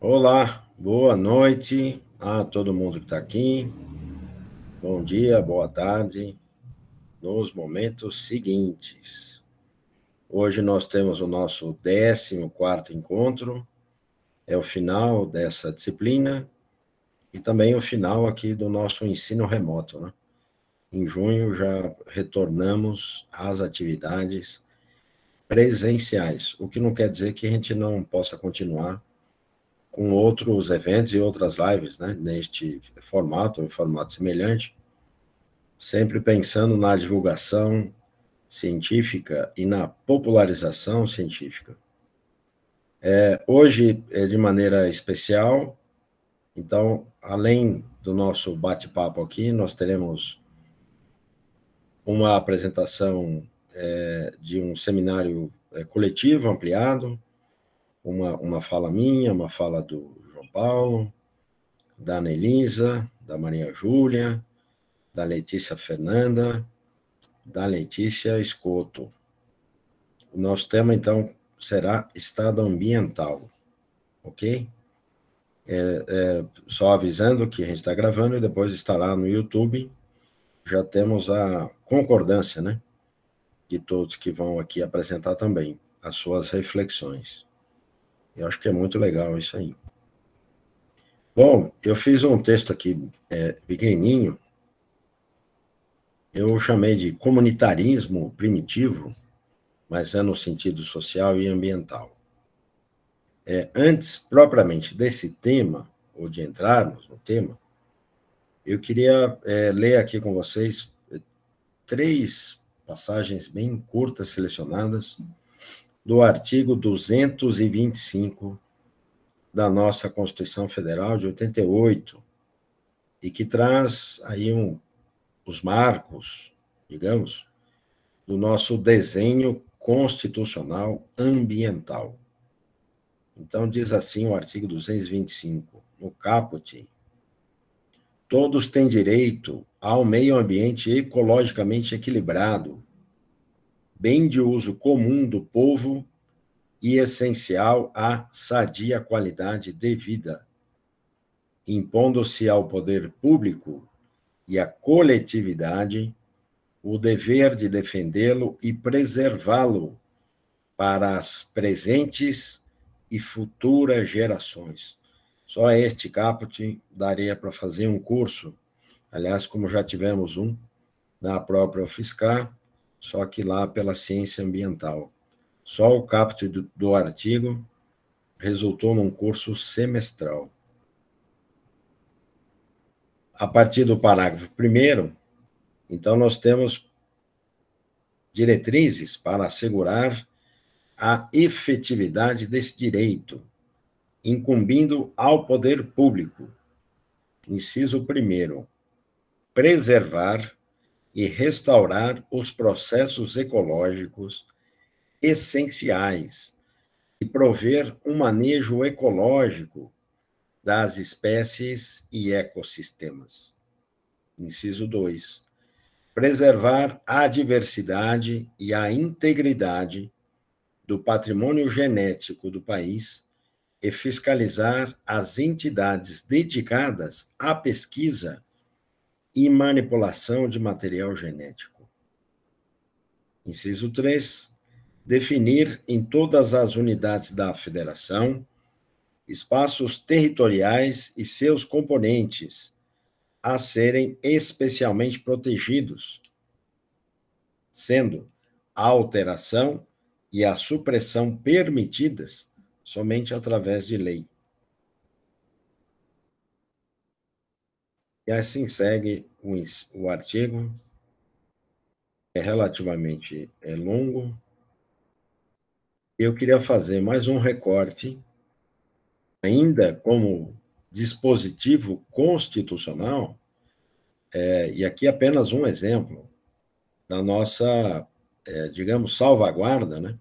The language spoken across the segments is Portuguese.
Olá, boa noite a todo mundo que está aqui. Bom dia, boa tarde, nos momentos seguintes. Hoje nós temos o nosso 14º encontro, é o final dessa disciplina e também o final aqui do nosso ensino remoto, né? Em junho já retornamos às atividades presenciais, o que não quer dizer que a gente não possa continuar com outros eventos e outras lives, né, neste formato, em formato semelhante, sempre pensando na divulgação científica e na popularização científica. Hoje é de maneira especial, então, além do nosso bate-papo aqui, nós teremos uma apresentação de um seminário coletivo ampliado, uma fala minha, uma fala do João Paulo, da Ana Elisa, da Maria Júlia, da Letícia Fernanda, da Letícia Escoto. O nosso tema, então, será estado ambiental, ok? Só avisando que a gente está gravando e depois estará no YouTube. Já temos a concordância, né? De todos que vão aqui apresentar também as suas reflexões. Eu acho que é muito legal isso aí. Bom, eu fiz um texto aqui pequenininho, eu chamei de comunitarismo primitivo, mas é no sentido social e ambiental. Antes, propriamente, desse tema, ou de entrarmos no tema, eu queria ler aqui com vocês 3 passagens bem curtas, selecionadas, do artigo 225 da nossa Constituição Federal de 88, e que traz aí os marcos, digamos, do nosso desenho constitucional ambiental. Então, diz assim o artigo 225, no caput: todos têm direito ao meio ambiente ecologicamente equilibrado, bem de uso comum do povo e essencial à sadia qualidade de vida, impondo-se ao poder público e à coletividade o dever de defendê-lo e preservá-lo para as presentes e futuras gerações. Só este caput daria para fazer um curso, aliás, como já tivemos um na própria UFSCar, só que lá pela ciência ambiental. Só o caput do artigo resultou num curso semestral. A partir do parágrafo 1º, então, nós temos diretrizes para assegurar a efetividade desse direito, incumbindo ao poder público, inciso 1º, preservar e restaurar os processos ecológicos essenciais e prover um manejo ecológico das espécies e ecossistemas. Inciso 2, preservar a diversidade e a integridade do patrimônio genético do país e fiscalizar as entidades dedicadas à pesquisa e manipulação de material genético. Inciso 3, definir em todas as unidades da federação espaços territoriais e seus componentes a serem especialmente protegidos, sendo a alteração e a supressão permitidas somente através de lei. E assim segue o artigo, é relativamente longo. Eu queria fazer mais um recorte, ainda como dispositivo constitucional, e aqui apenas um exemplo da nossa, digamos, salvaguarda, né,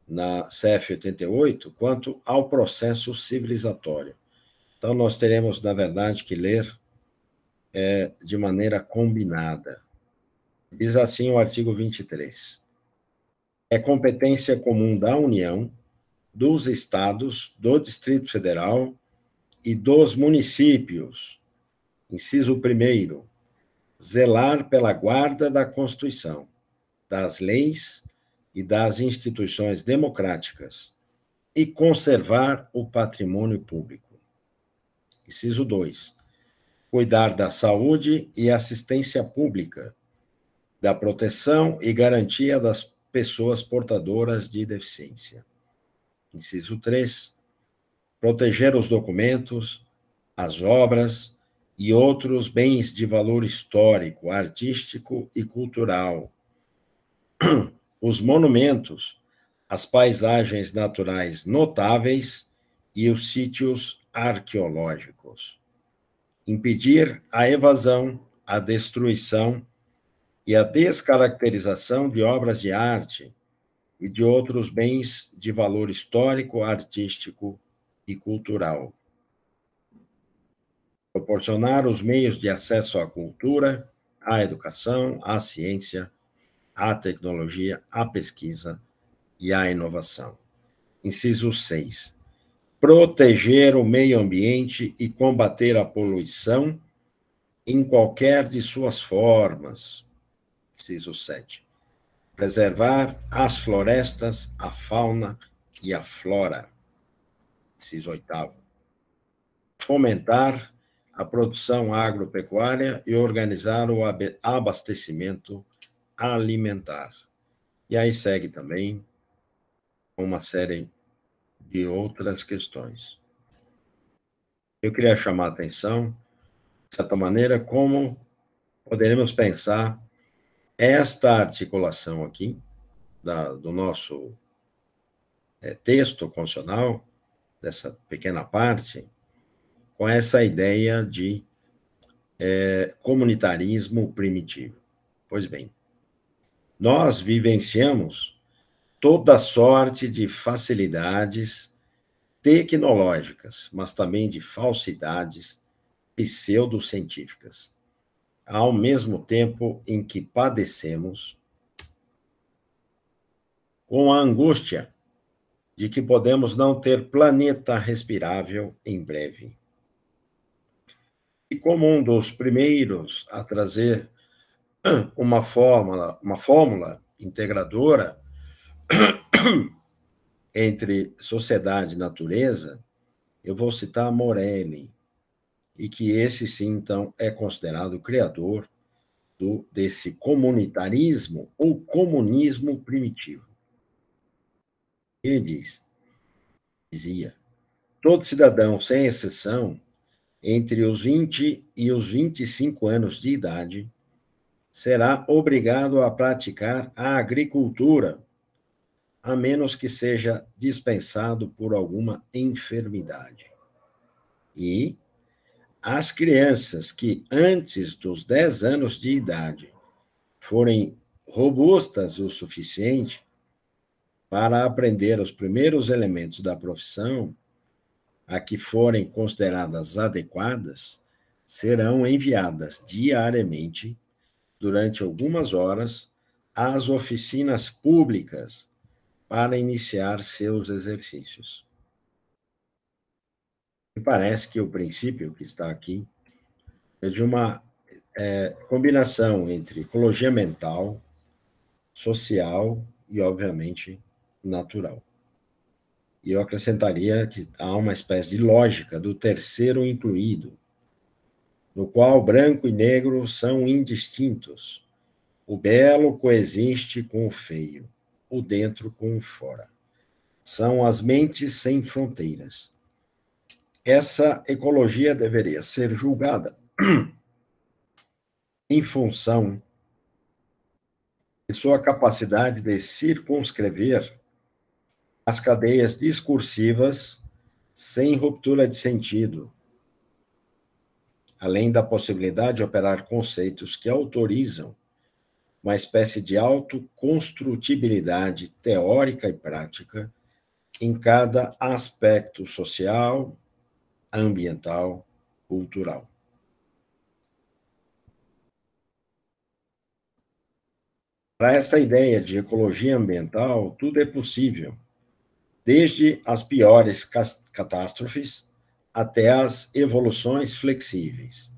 na CF 88, quanto ao processo civilizatório. Então, nós teremos, na verdade, que ler de maneira combinada. Diz assim o artigo 23. É competência comum da União dos estados, do Distrito Federal e dos municípios. Inciso 1º, zelar pela guarda da Constituição, das leis e das instituições democráticas e conservar o patrimônio público. Inciso 2, cuidar da saúde e assistência pública, da proteção e garantia das pessoas portadoras de deficiência. Inciso 3, proteger os documentos, as obras e outros bens de valor histórico, artístico e cultural, os monumentos, as paisagens naturais notáveis e os sítios arqueológicos. Impedir a evasão, a destruição e a descaracterização de obras de arte e de outros bens de valor histórico, artístico e cultural. Proporcionar os meios de acesso à cultura, à educação, à ciência, à tecnologia, à pesquisa e à inovação. Inciso 6. Proteger o meio ambiente e combater a poluição em qualquer de suas formas. Inciso 7. Preservar as florestas, a fauna e a flora. Inciso 8. Fomentar a produção agropecuária e organizar o abastecimento alimentar. E aí segue também uma série de outras questões. Eu queria chamar a atenção, de certa maneira, como poderemos pensar esta articulação aqui, do nosso texto constitucional, dessa pequena parte, com essa ideia de comunitarismo primitivo. Pois bem, nós vivenciamos toda sorte de facilidades tecnológicas, mas também de falsidades pseudocientíficas, ao mesmo tempo em que padecemos com a angústia de que podemos não ter planeta respirável em breve. E como um dos primeiros a trazer uma fórmula integradora entre sociedade e natureza, eu vou citar Morelli, e que esse, sim, então, é considerado o criador desse comunitarismo ou comunismo primitivo. Ele dizia, todo cidadão, sem exceção, entre os 20 e os 25 anos de idade, será obrigado a praticar a agricultura, a menos que seja dispensado por alguma enfermidade. E as crianças que, antes dos 10 anos de idade, forem robustas o suficiente para aprender os primeiros elementos da profissão, a que forem consideradas adequadas, serão enviadas diariamente, durante algumas horas, às oficinas públicas para iniciar seus exercícios. Me parece que o princípio que está aqui é de uma combinação entre ecologia mental, social e, obviamente, natural. E eu acrescentaria que há uma espécie de lógica do terceiro incluído, no qual branco e negro são indistintos. O belo coexiste com o feio, o dentro com o fora. São as mentes sem fronteiras. Essa ecologia deveria ser julgada em função de sua capacidade de circunscrever as cadeias discursivas sem ruptura de sentido, além da possibilidade de operar conceitos que autorizam uma espécie de autoconstrutibilidade teórica e prática em cada aspecto social, ambiental, cultural. Para esta ideia de ecologia ambiental, tudo é possível, desde as piores catástrofes até as evoluções flexíveis.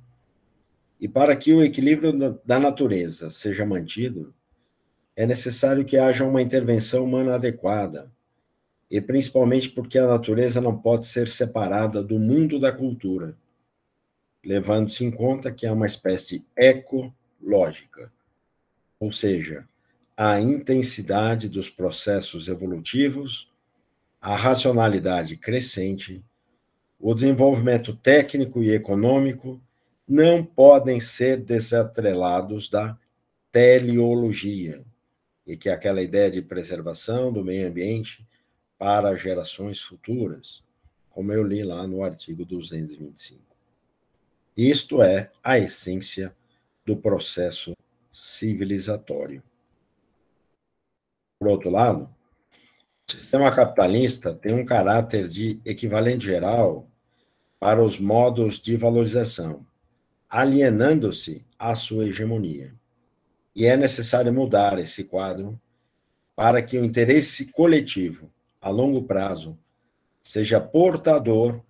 E para que o equilíbrio da natureza seja mantido, é necessário que haja uma intervenção humana adequada, e principalmente porque a natureza não pode ser separada do mundo da cultura, levando-se em conta que é uma espécie ecológica, ou seja, a intensidade dos processos evolutivos, a racionalidade crescente, o desenvolvimento técnico e econômico não podem ser desatrelados da teleologia, e que é aquela ideia de preservação do meio ambiente para gerações futuras, como eu li lá no artigo 225. Isto é a essência do processo civilizatório. Por outro lado, o sistema capitalista tem um caráter de equivalente geral para os modos de valorização, alienando-se à sua hegemonia. E é necessário mudar esse quadro para que o interesse coletivo, a longo prazo, seja portador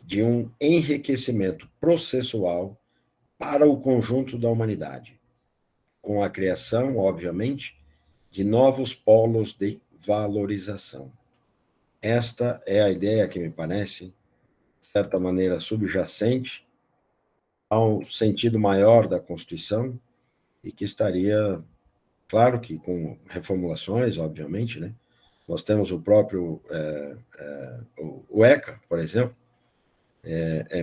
de um enriquecimento processual para o conjunto da humanidade, com a criação, obviamente, de novos polos de valorização. Esta é a ideia que me parece, de certa maneira, subjacente ao sentido maior da Constituição e que estaria, claro que com reformulações, obviamente, né? Nós temos o próprio o ECA, por exemplo,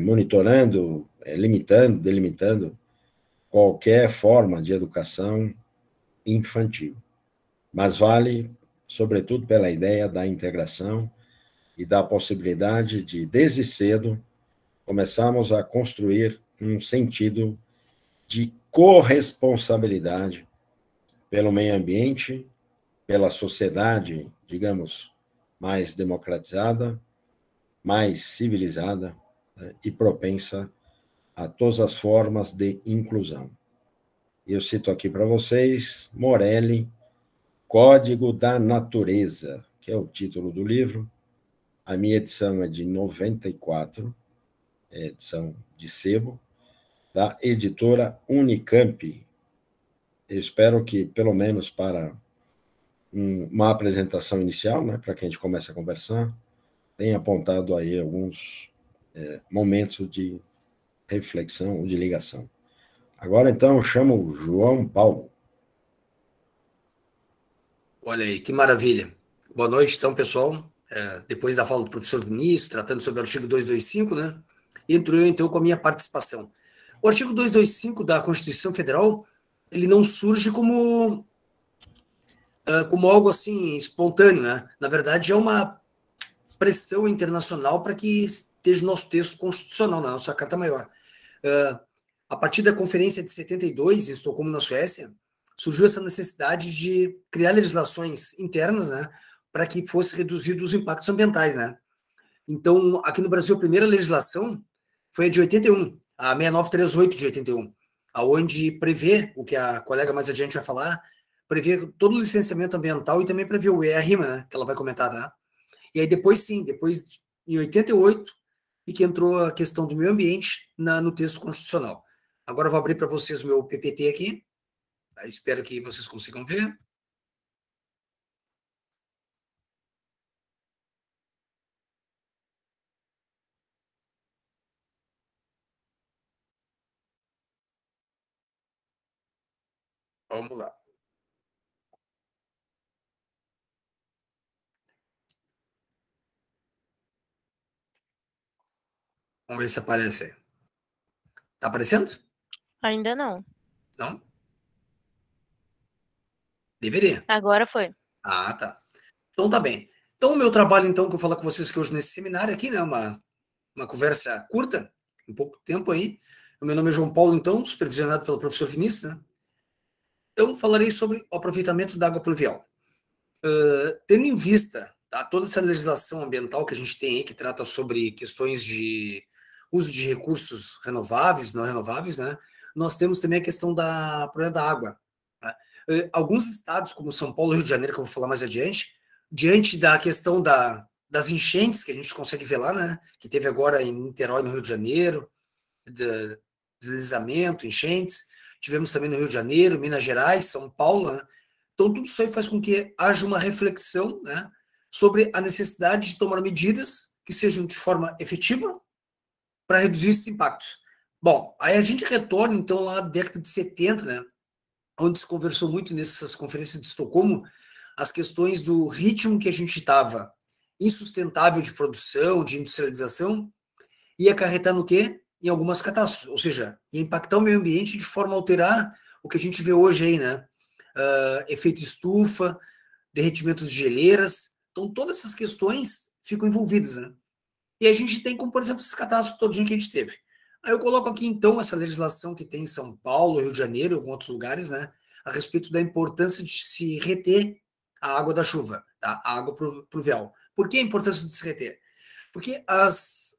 monitorando, limitando, delimitando qualquer forma de educação infantil. Mas vale, sobretudo, pela ideia da integração e da possibilidade de, desde cedo, começarmos a construir um sentido de corresponsabilidade pelo meio ambiente, pela sociedade, digamos, mais democratizada, mais civilizada, né, e propensa a todas as formas de inclusão. Eu cito aqui para vocês Morelli, Código da Natureza, que é o título do livro. A minha edição é de 94, é edição de sebo, da editora Unicamp. Eu espero que, pelo menos para uma apresentação inicial, né, para que a gente comece a conversar, tenha apontado aí alguns momentos de reflexão ou de ligação. Agora, então, eu chamo o João Paulo. Olha aí, que maravilha. Boa noite, então, pessoal. Depois da fala do professor Vinícius, tratando sobre o artigo 225, né? Entro eu, então, com a minha participação. O artigo 225 da Constituição Federal, ele não surge como algo assim espontâneo, né? Na verdade, é uma pressão internacional para que esteja o nosso texto constitucional, na nossa Carta Maior. A partir da Conferência de 72, em Estocolmo, na Suécia, surgiu essa necessidade de criar legislações internas, né, para que fosse reduzido os impactos ambientais, né? Então, aqui no Brasil, a primeira legislação foi a de 81, a 6938 de 81, aonde prevê, o que a colega mais adiante vai falar, prevê todo o licenciamento ambiental e também prevê o EA-RIMA, né, que ela vai comentar, tá? E aí depois sim, depois em 88, e que entrou a questão do meio ambiente no texto constitucional. Agora eu vou abrir para vocês o meu PPT aqui. Espero que vocês consigam ver. Vamos lá. Vamos ver se aparece aí. Tá aparecendo? Ainda não. Não? Deveria. Agora foi. Ah, tá. Então tá bem. Então o meu trabalho, então, que eu vou falar com vocês que hoje nesse seminário aqui, né, uma conversa curta, um pouco tempo aí. O meu nome é João Paulo, então, supervisionado pelo professor Vinícius, né? Então falarei sobre o aproveitamento da água pluvial. Tendo em vista, tá, toda essa legislação ambiental que a gente tem aí, que trata sobre questões de uso de recursos renováveis, não renováveis, né? Nós temos também a questão da problema da água. Tá? Alguns estados, como São Paulo e Rio de Janeiro, que eu vou falar mais adiante, diante da questão da das enchentes que a gente consegue ver lá, né? Que teve agora em Niterói, no Rio de Janeiro, deslizamento, enchentes. Tivemos também no Rio de Janeiro, Minas Gerais, São Paulo, né? Então, tudo isso aí faz com que haja uma reflexão, né, sobre a necessidade de tomar medidas que sejam de forma efetiva para reduzir esses impactos. Bom, aí a gente retorna, então, lá na década de 70, né, onde se conversou muito nessas conferências de Estocolmo, as questões do ritmo que a gente estava insustentável de produção, de industrialização, ia acarretar no quê? Em algumas catástrofes, ou seja, ia impactar o meio ambiente de forma a alterar o que a gente vê hoje aí, né? Efeito estufa, derretimento de geleiras, então todas essas questões ficam envolvidas, né? E a gente tem como, por exemplo, esses catástrofes todinho que a gente teve. Aí eu coloco aqui, então, essa legislação que tem em São Paulo, Rio de Janeiro, em outros lugares, né, a respeito da importância de se reter a água da chuva, tá? A água pluvial. Por que a importância de se reter? Porque as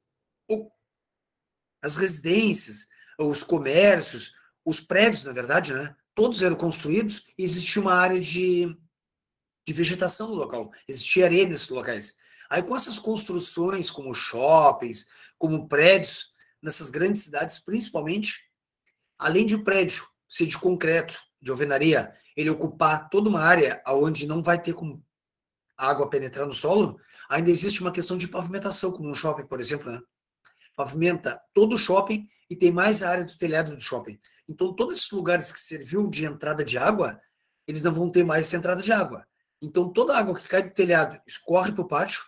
residências, os comércios, os prédios, na verdade, né, todos eram construídos e existia uma área de vegetação no local, existia areia nesses locais. Aí, com essas construções, como shoppings, como prédios, nessas grandes cidades, principalmente, além de o prédio ser de concreto, de alvenaria, ele ocupar toda uma área onde não vai ter como a água penetrar no solo, ainda existe uma questão de pavimentação, como um shopping, por exemplo, né? Pavimenta todo o shopping e tem mais a área do telhado do shopping. Então, todos esses lugares que serviu de entrada de água, eles não vão ter mais essa entrada de água. Então, toda a água que cai do telhado escorre para o pátio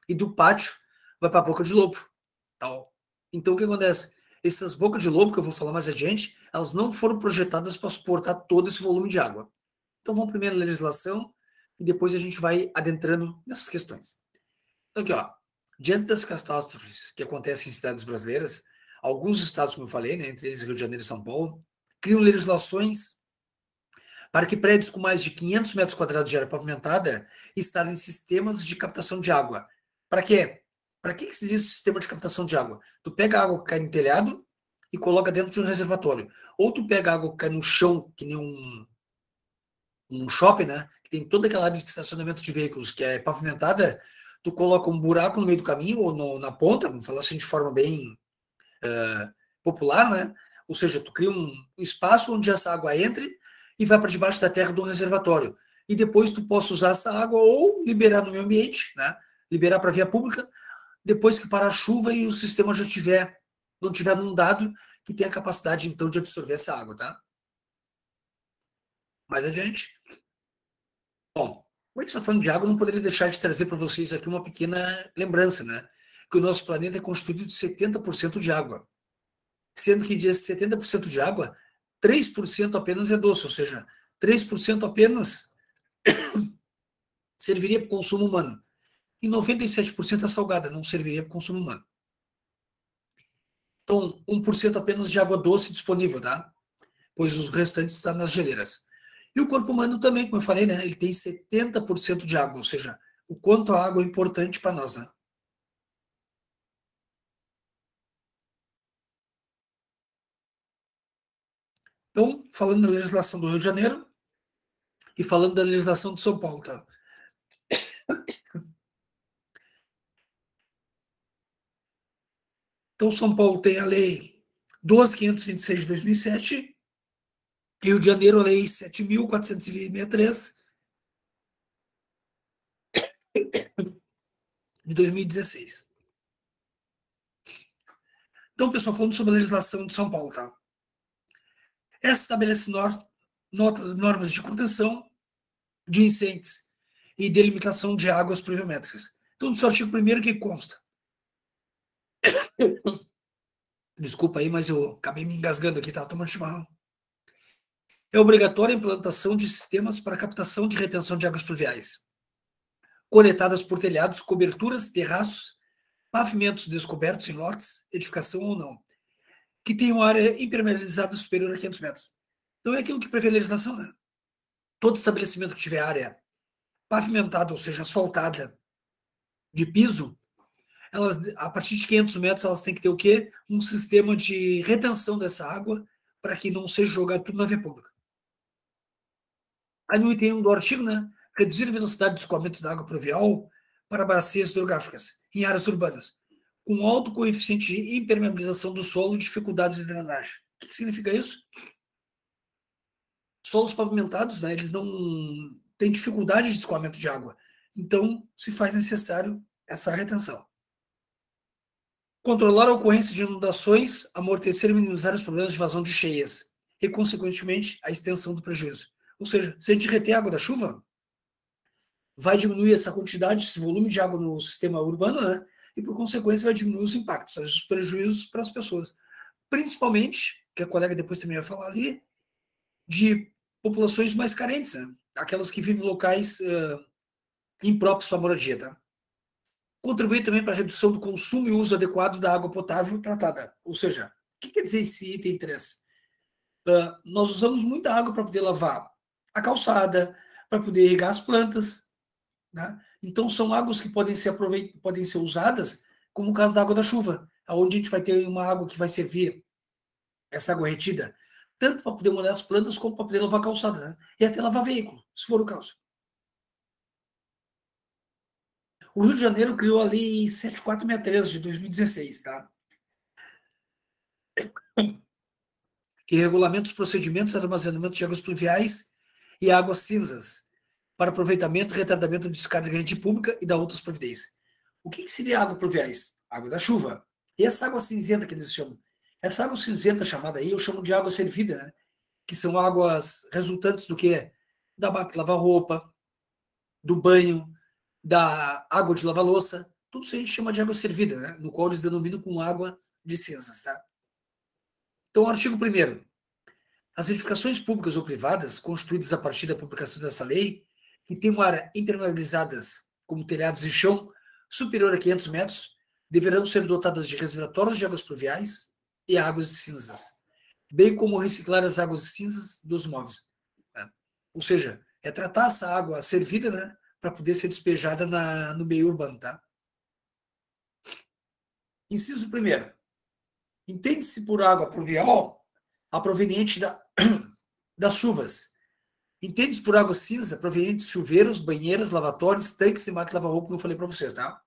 e do pátio vai para a boca de lobo. Tal. Então, o que acontece? Essas bocas de lobo, que eu vou falar mais adiante, elas não foram projetadas para suportar todo esse volume de água. Então, vamos primeiro a legislação e depois a gente vai adentrando nessas questões. Então, aqui, ó, diante das catástrofes que acontecem em cidades brasileiras, alguns estados, como eu falei, né, entre eles Rio de Janeiro e São Paulo, criam legislações para que prédios com mais de 500 metros quadrados de área pavimentada instalem sistemas de captação de água. Para quê? Para que existe o sistema de captação de água? Tu pega a água que cai no telhado e coloca dentro de um reservatório. Ou tu pega a água que cai no chão, que nem um shopping, né? Que tem toda aquela área de estacionamento de veículos que é pavimentada, tu coloca um buraco no meio do caminho ou na ponta, vamos falar assim de forma bem popular, né? Ou seja, tu cria um espaço onde essa água entre e vai para debaixo da terra do reservatório. E depois tu possa usar essa água ou liberar no meio ambiente, né? Liberar para via pública, depois que parar a chuva e o sistema já não tiver inundado, que tem a capacidade, então, de absorver essa água, tá? Mais adiante. Bom, como a gente está falando de água, eu não poderia deixar de trazer para vocês aqui uma pequena lembrança, né? Que o nosso planeta é constituído de 70% de água. Sendo que de 70% de água, 3% apenas é doce, ou seja, 3% apenas serviria para o consumo humano. E 97% é salgada, não serviria para o consumo humano. Então, 1% apenas de água doce disponível, tá? Pois os restantes estão nas geleiras. E o corpo humano também, como eu falei, né? Ele tem 70% de água, ou seja, o quanto a água é importante para nós, né? Então, falando da legislação do Rio de Janeiro e falando da legislação de São Paulo, tá? Então, São Paulo tem a lei 12.526 de 2007, Rio de Janeiro, a lei 7.463 de 2016. Então, pessoal, falando sobre a legislação de São Paulo, tá? Essa estabelece normas de contenção de incêndios e delimitação de águas pluviométricas. Então, no seu artigo 1º que consta. Desculpa aí, mas eu acabei me engasgando aqui, tava tomando chimarrão. É obrigatória a implantação de sistemas para captação de retenção de águas pluviais, coletadas por telhados, coberturas, terraços, pavimentos descobertos em lotes, edificação ou não, que tenham área impermeabilizada superior a 500 metros. Então é aquilo que prevê a legislação, né? Todo estabelecimento que tiver área pavimentada, ou seja, asfaltada, de piso, elas, a partir de 500 metros, elas têm que ter o quê? Um sistema de retenção dessa água para que não seja jogado tudo na via pública. Aí no item 1 do artigo, né? Reduzir a velocidade de escoamento da água pluvial para bacias hidrográficas em áreas urbanas, com alto coeficiente de impermeabilização do solo e dificuldades de drenagem. O que significa isso? Solos pavimentados, né, eles não têm dificuldade de escoamento de água. Então, se faz necessário essa retenção. Controlar a ocorrência de inundações, amortecer e minimizar os problemas de vazão de cheias e, consequentemente, a extensão do prejuízo. Ou seja, se a gente reter a água da chuva, vai diminuir essa quantidade, esse volume de água no sistema urbano, né? E, por consequência, vai diminuir os impactos, os prejuízos para as pessoas. Principalmente, que a colega depois também vai falar ali, de populações mais carentes, né? Aquelas que vivem em locais impróprios para a moradia, tá? Contribuir também para a redução do consumo e uso adequado da água potável tratada. Ou seja, o que quer dizer esse item 3? Nós usamos muita água para poder lavar a calçada, para poder irrigar as plantas, né? Então, são águas que podem ser usadas, como o caso da água da chuva, onde a gente vai ter uma água que vai servir, essa água retida, tanto para poder molhar as plantas, como para poder lavar a calçada, né? E até lavar veículo, se for o caso. O Rio de Janeiro criou a Lei 7463 de 2016, tá? Que regulamenta os procedimentos de armazenamento de águas pluviais e águas cinzas para aproveitamento e retratamento de descarga de rede pública e da outras providências. O que seria água pluviais? Água da chuva. E essa água cinzenta que eles chamam? Essa água cinzenta chamada aí, eu chamo de água servida, né? Que são águas resultantes do quê? Da máquina de lavar roupa, do banho, da água de lavar louça, tudo isso a gente chama de água servida, né? No qual eles denominam com água de cinzas, tá? Então, artigo 1º. As edificações públicas ou privadas, constituídas a partir da publicação dessa lei, que têm uma área impermeabilizadas, como telhados e chão, superior a 500 metros, deverão ser dotadas de reservatórios de águas pluviais e águas de cinzas, bem como reciclar as águas de cinzas dos móveis. Né? Ou seja, é tratar essa água servida, né, para poder ser despejada no meio urbano, tá? Inciso 1º. Entende-se por água pluvial a proveniente das chuvas. Entende-se por água cinza proveniente de chuveiros, banheiras, lavatórios, tanques e máquina de lavar roupa, como eu falei para vocês, tá?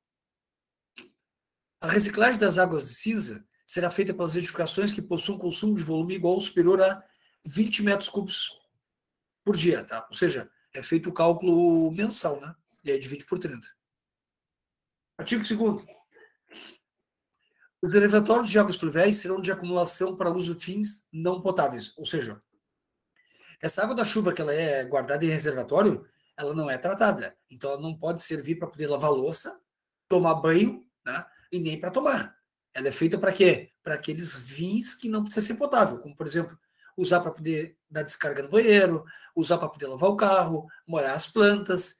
A reciclagem das águas de cinza será feita pelas edificações que possuam consumo de volume igual ou superior a 20 metros cúbicos por dia, tá? Ou seja, é feito o cálculo mensal, né? E aí divide por 30. Artigo 2º. Os reservatórios de águas pluviais serão de acumulação para uso de fins não potáveis, ou seja, essa água da chuva que ela é guardada em reservatório, ela não é tratada, então ela não pode servir para poder lavar louça, tomar banho, né, e nem para tomar. Ela é feita para quê? Para aqueles fins que não precisa ser potável, como por exemplo, usar para poder dar descarga no banheiro, usar para poder lavar o carro, molhar as plantas,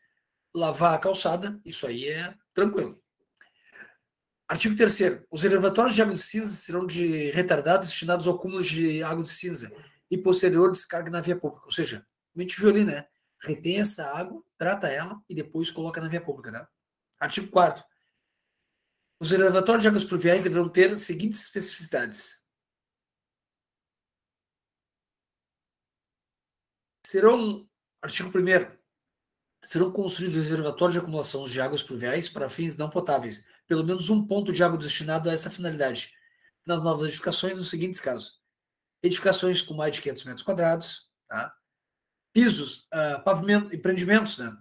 lavar a calçada, isso aí é tranquilo. Artigo 3º. Os reservatórios de água de cinza serão de retardados destinados ao acúmulo de água de cinza e posterior descarga na via pública. Ou seja, a gente viu ali, né? Retém essa água, trata ela e depois coloca na via pública, tá? Artigo 4º. Os reservatórios de águas pluviais deverão ter as seguintes especificidades. Artigo 1º. Serão construídos reservatórios de acumulação de águas pluviais para fins não potáveis, pelo menos um ponto de água destinado a essa finalidade, nas novas edificações, nos seguintes casos: edificações com mais de 500 metros quadrados, tá? Pisos, pavimento, empreendimentos, né?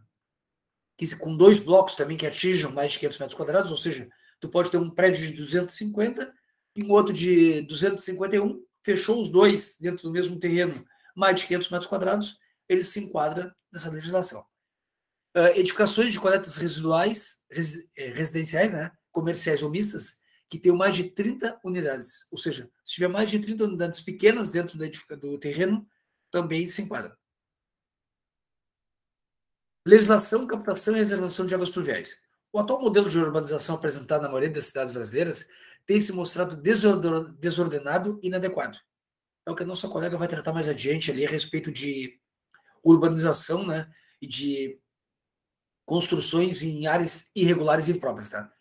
Com 2 blocos também que atinjam mais de 500 metros quadrados, ou seja, tu pode ter um prédio de 250 e um outro de 251, fechou os dois dentro do mesmo terreno, mais de 500 metros quadrados, ele se enquadra nessa legislação. Edificações de coletas residuais, residenciais, né, comerciais ou mistas, que tenham mais de 30 unidades. Ou seja, se tiver mais de 30 unidades pequenas dentro do terreno, também se enquadra. Legislação, captação e reservação de águas pluviais. O atual modelo de urbanização apresentado na maioria das cidades brasileiras tem se mostrado desordenado e inadequado. É o que a nossa colega vai tratar mais adiante ali a respeito de urbanização, né, e de construções em áreas irregulares e impróprias, tá?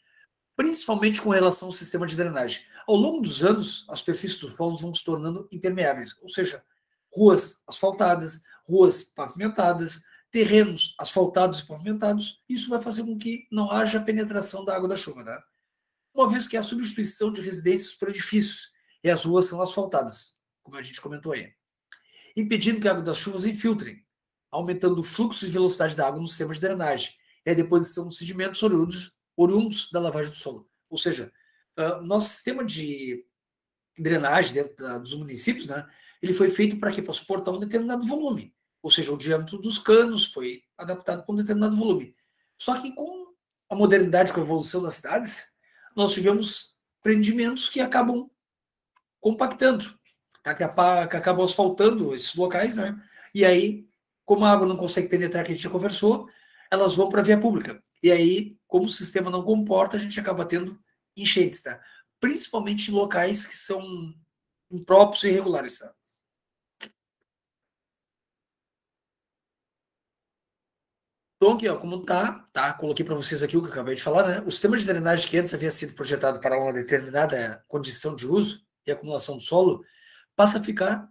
Principalmente com relação ao sistema de drenagem. Ao longo dos anos, as superfícies dos solos vão se tornando impermeáveis, ou seja, ruas asfaltadas, ruas pavimentadas, terrenos asfaltados e pavimentados, isso vai fazer com que não haja penetração da água da chuva, né? Uma vez que há a substituição de residências por edifícios e as ruas são asfaltadas, como a gente comentou aí, impedindo que a água das chuvas infiltre, aumentando o fluxo e velocidade da água no sistema de drenagem e a deposição de sedimentos oriundos da lavagem do solo. Ou seja, nosso sistema de drenagem dentro dos municípios, né, ele foi feito para quê? Para suportar um determinado volume. Ou seja, o diâmetro dos canos foi adaptado para um determinado volume. Só que com a modernidade, com a evolução das cidades, nós tivemos prendimentos que acabam compactando, tá? que acabam asfaltando esses locais, né? E aí, como a água não consegue penetrar, que a gente já conversou, elas vão para a via pública. E aí, como o sistema não comporta, a gente acaba tendo enchentes, tá? Principalmente em locais que são impróprios e irregulares, tá? Então, aqui, ó, como tá, coloquei para vocês aqui o que eu acabei de falar, né? O sistema de drenagem que antes havia sido projetado para uma determinada condição de uso e acumulação do solo, passa a ficar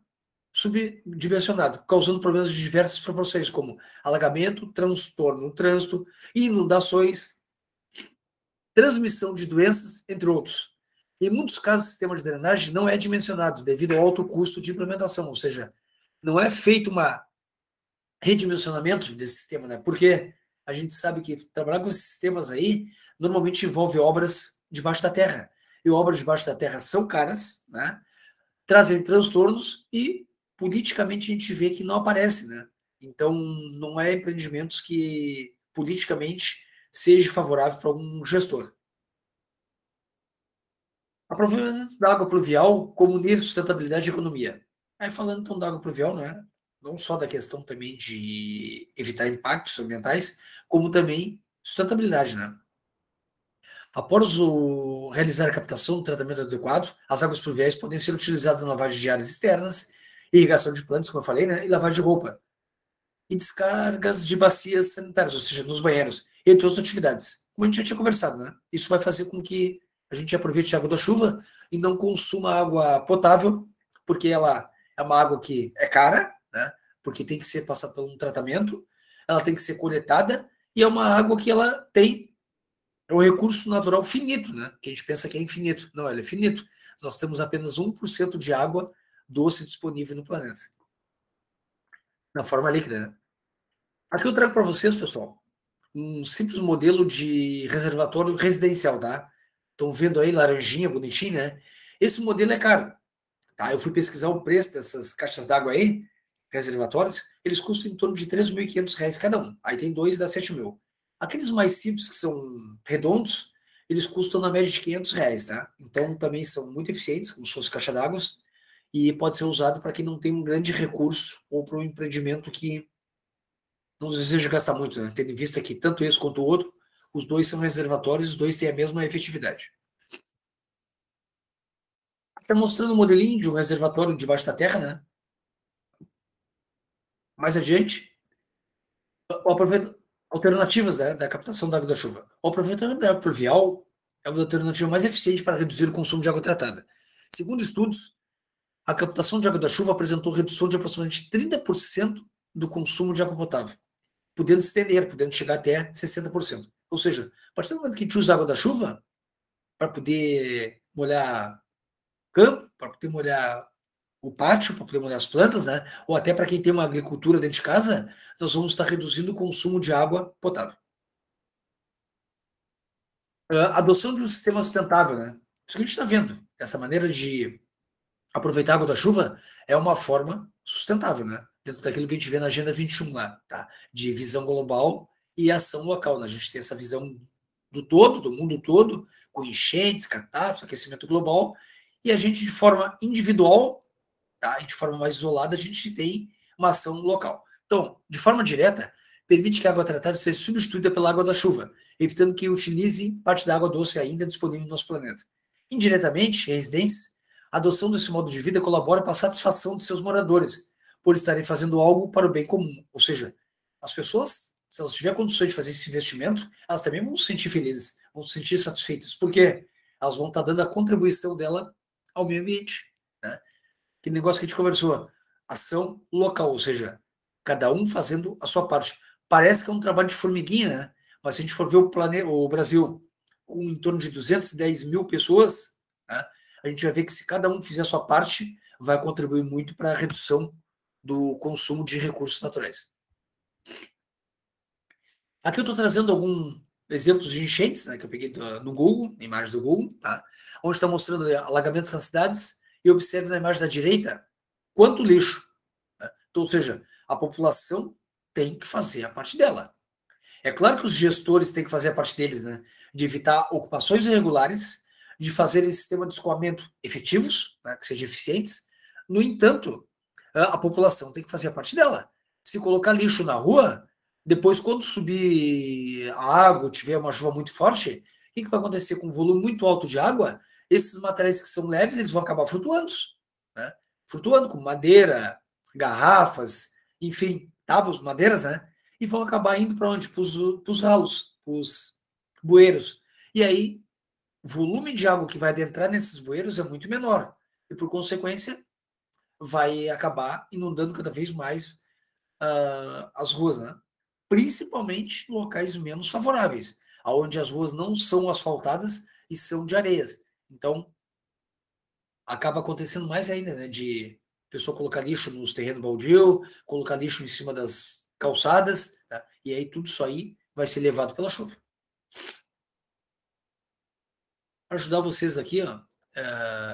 subdimensionado, causando problemas de diversas proporções, como alagamento, transtorno no trânsito, inundações, transmissão de doenças, entre outros. Em muitos casos, o sistema de drenagem não é dimensionado devido ao alto custo de implementação, ou seja, não é feito uma redimensionamento desse sistema, né? Porque a gente sabe que trabalhar com esses sistemas aí normalmente envolve obras debaixo da terra. E obras debaixo da terra são caras, né? Trazem transtornos e politicamente a gente vê que não aparece, né? Então, não é empreendimentos que politicamente seja favorável para algum gestor. Aproveitamento da água pluvial como unir sustentabilidade e economia. Aí falando então da água pluvial, né? Não só da questão também de evitar impactos ambientais, como também sustentabilidade, né? Após realizar a captação do tratamento adequado, as águas pluviais podem ser utilizadas na lavagem de áreas externas, irrigação de plantas, como eu falei, né? E lavagem de roupa. E descargas de bacias sanitárias, ou seja, nos banheiros, entre outras atividades. Como a gente já tinha conversado, né? Isso vai fazer com que a gente aproveite a água da chuva e não consuma água potável, porque ela é uma água que é cara, né? Porque tem que ser passada por um tratamento, ela tem que ser coletada, e é uma água que ela tem um recurso natural finito, né? Que a gente pensa que é infinito. Não, ela é finito. Nós temos apenas 1% de água doce disponível no planeta. Na forma líquida, né? Aqui eu trago para vocês, pessoal, um simples modelo de reservatório residencial, tá? Estão vendo aí, laranjinha, bonitinho, né? Esse modelo é caro, tá? Eu fui pesquisar o preço dessas caixas d'água aí, reservatórios, eles custam em torno de R$ 3.500 cada um. Aí tem dois, dá 7 mil. Aqueles mais simples, que são redondos, eles custam na média de R$ 500, tá? Então também são muito eficientes, como se fosse caixa d'água, e pode ser usado para quem não tem um grande recurso ou para um empreendimento que não deseja gastar muito, né? Tendo em vista que tanto esse quanto o outro, os dois são reservatórios, os dois têm a mesma efetividade. Está mostrando um modelinho de um reservatório debaixo da terra, né? Mais adiante, alternativas, né, da captação da água da chuva. O aproveitamento da água pluvial é uma alternativa mais eficiente para reduzir o consumo de água tratada. Segundo estudos, a captação de água da chuva apresentou redução de aproximadamente 30% do consumo de água potável, podendo estender, podendo chegar até 60%. Ou seja, a partir do momento que a gente usa a água da chuva para poder molhar campo, para poder molhar o pátio, para poder molhar as plantas, né? Ou até para quem tem uma agricultura dentro de casa, nós vamos estar reduzindo o consumo de água potável. Adoção de um sistema sustentável, né? Isso que a gente está vendo, essa maneira de aproveitar a água da chuva é uma forma sustentável, né? Dentro daquilo que a gente vê na Agenda 21 lá, tá? De visão global e ação local, né? A gente tem essa visão do todo, do mundo todo, com enchentes, catástrofes, aquecimento global, e a gente, de forma individual, tá? E de forma mais isolada, a gente tem uma ação local. Então, de forma direta, permite que a água tratada seja substituída pela água da chuva, evitando que utilize parte da água doce ainda disponível no nosso planeta. Indiretamente, residências, a adoção desse modo de vida colabora para a satisfação de seus moradores, por estarem fazendo algo para o bem comum. Ou seja, as pessoas, se elas tiverem condições de fazer esse investimento, elas também vão se sentir felizes, vão se sentir satisfeitas, porque elas vão estar dando a contribuição dela ao meio ambiente, né? Aquele negócio que a gente conversou, ação local, ou seja, cada um fazendo a sua parte. Parece que é um trabalho de formiguinha, né? Mas se a gente for ver o Brasil com em torno de 210 mil pessoas, né, a gente vai ver que se cada um fizer a sua parte, vai contribuir muito para a redução do consumo de recursos naturais. Aqui eu estou trazendo alguns exemplos de enchentes, né, que eu peguei no Google, imagens do Google, tá? Onde está mostrando alagamentos nas cidades, e observe na imagem da direita quanto lixo. Né? Então, ou seja, a população tem que fazer a parte dela. É claro que os gestores têm que fazer a parte deles, né? De evitar ocupações irregulares, de fazer esse sistema de escoamento efetivos, né, que sejam eficientes. No entanto, a população tem que fazer a parte dela. Se colocar lixo na rua, depois, quando subir a água, tiver uma chuva muito forte, o que vai acontecer com um volume muito alto de água? Esses materiais que são leves, eles vão acabar flutuando, né? Flutuando, como madeira, garrafas, enfim, tábuas, madeiras, né? E vão acabar indo para onde? Para os ralos, para os bueiros. E aí, o volume de água que vai adentrar nesses bueiros é muito menor. E, por consequência, vai acabar inundando cada vez mais as ruas, né? Principalmente em locais menos favoráveis, onde as ruas não são asfaltadas e são de areias. Então, acaba acontecendo mais ainda, né? De pessoa colocar lixo nos terrenos baldio, colocar lixo em cima das calçadas, tá? E aí tudo isso aí vai ser levado pela chuva. Para ajudar vocês aqui, ó,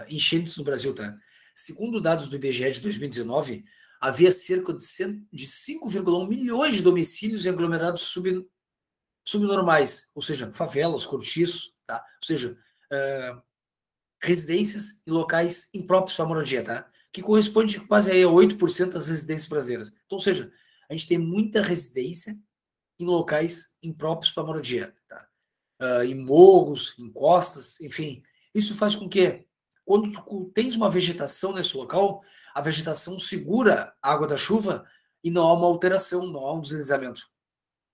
enchentes no Brasil, tá? Segundo dados do IBGE de 2019, havia cerca de 5,1 milhões de domicílios em aglomerados subnormais, ou seja, favelas, cortiços, tá? Ou seja, residências e locais impróprios para moradia, tá? Que corresponde quase a 8% das residências brasileiras. Então, ou seja, a gente tem muita residência em locais impróprios para moradia, tá? Em morros, em costas, enfim. Isso faz com que, quando tu tens uma vegetação nesse local, a vegetação segura a água da chuva e não há uma alteração, não há um deslizamento.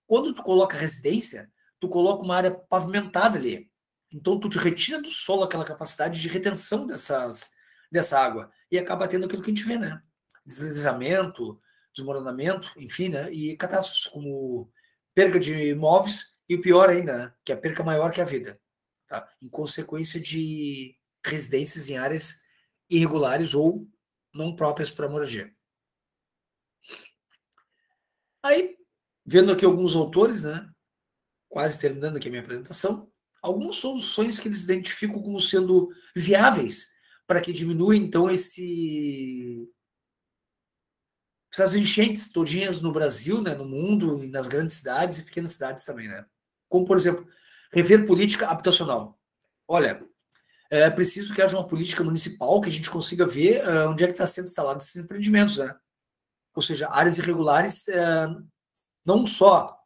Quando tu coloca residência, tu coloca uma área pavimentada ali. Então, tu te retira do solo aquela capacidade de retenção dessa água. E acaba tendo aquilo que a gente vê, né? Deslizamento, desmoronamento, enfim, né? E catástrofes como perda de imóveis e o pior ainda, né? Que é a perca maior que a vida. Tá? Em consequência de residências em áreas irregulares ou não próprias para moradia. Aí, vendo aqui alguns autores, né? Quase terminando aqui a minha apresentação, algumas soluções que eles identificam como sendo viáveis para que diminua, então, essas enchentes todinhas no Brasil, né, no mundo, e nas grandes cidades e pequenas cidades também, né? Como, por exemplo, rever política habitacional. Olha, é preciso que haja uma política municipal que a gente consiga ver onde é que está sendo instalado esses empreendimentos, né? Ou seja, áreas irregulares não só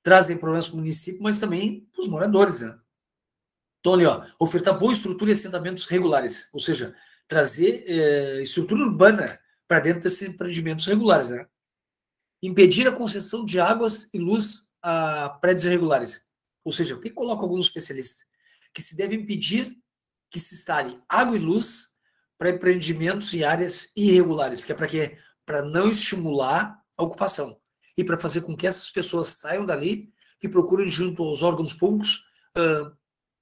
trazem problemas para o município, mas também para os moradores, né? Então, ali, ó, ofertar boa estrutura e assentamentos regulares, ou seja, trazer estrutura urbana para dentro desses empreendimentos regulares, né? Impedir a concessão de águas e luz a prédios irregulares. Ou seja, o que coloca alguns especialistas? Que se deve impedir que se instale água e luz para empreendimentos e áreas irregulares, que é para quê? Para não estimular a ocupação e para fazer com que essas pessoas saiam dali e procurem junto aos órgãos públicos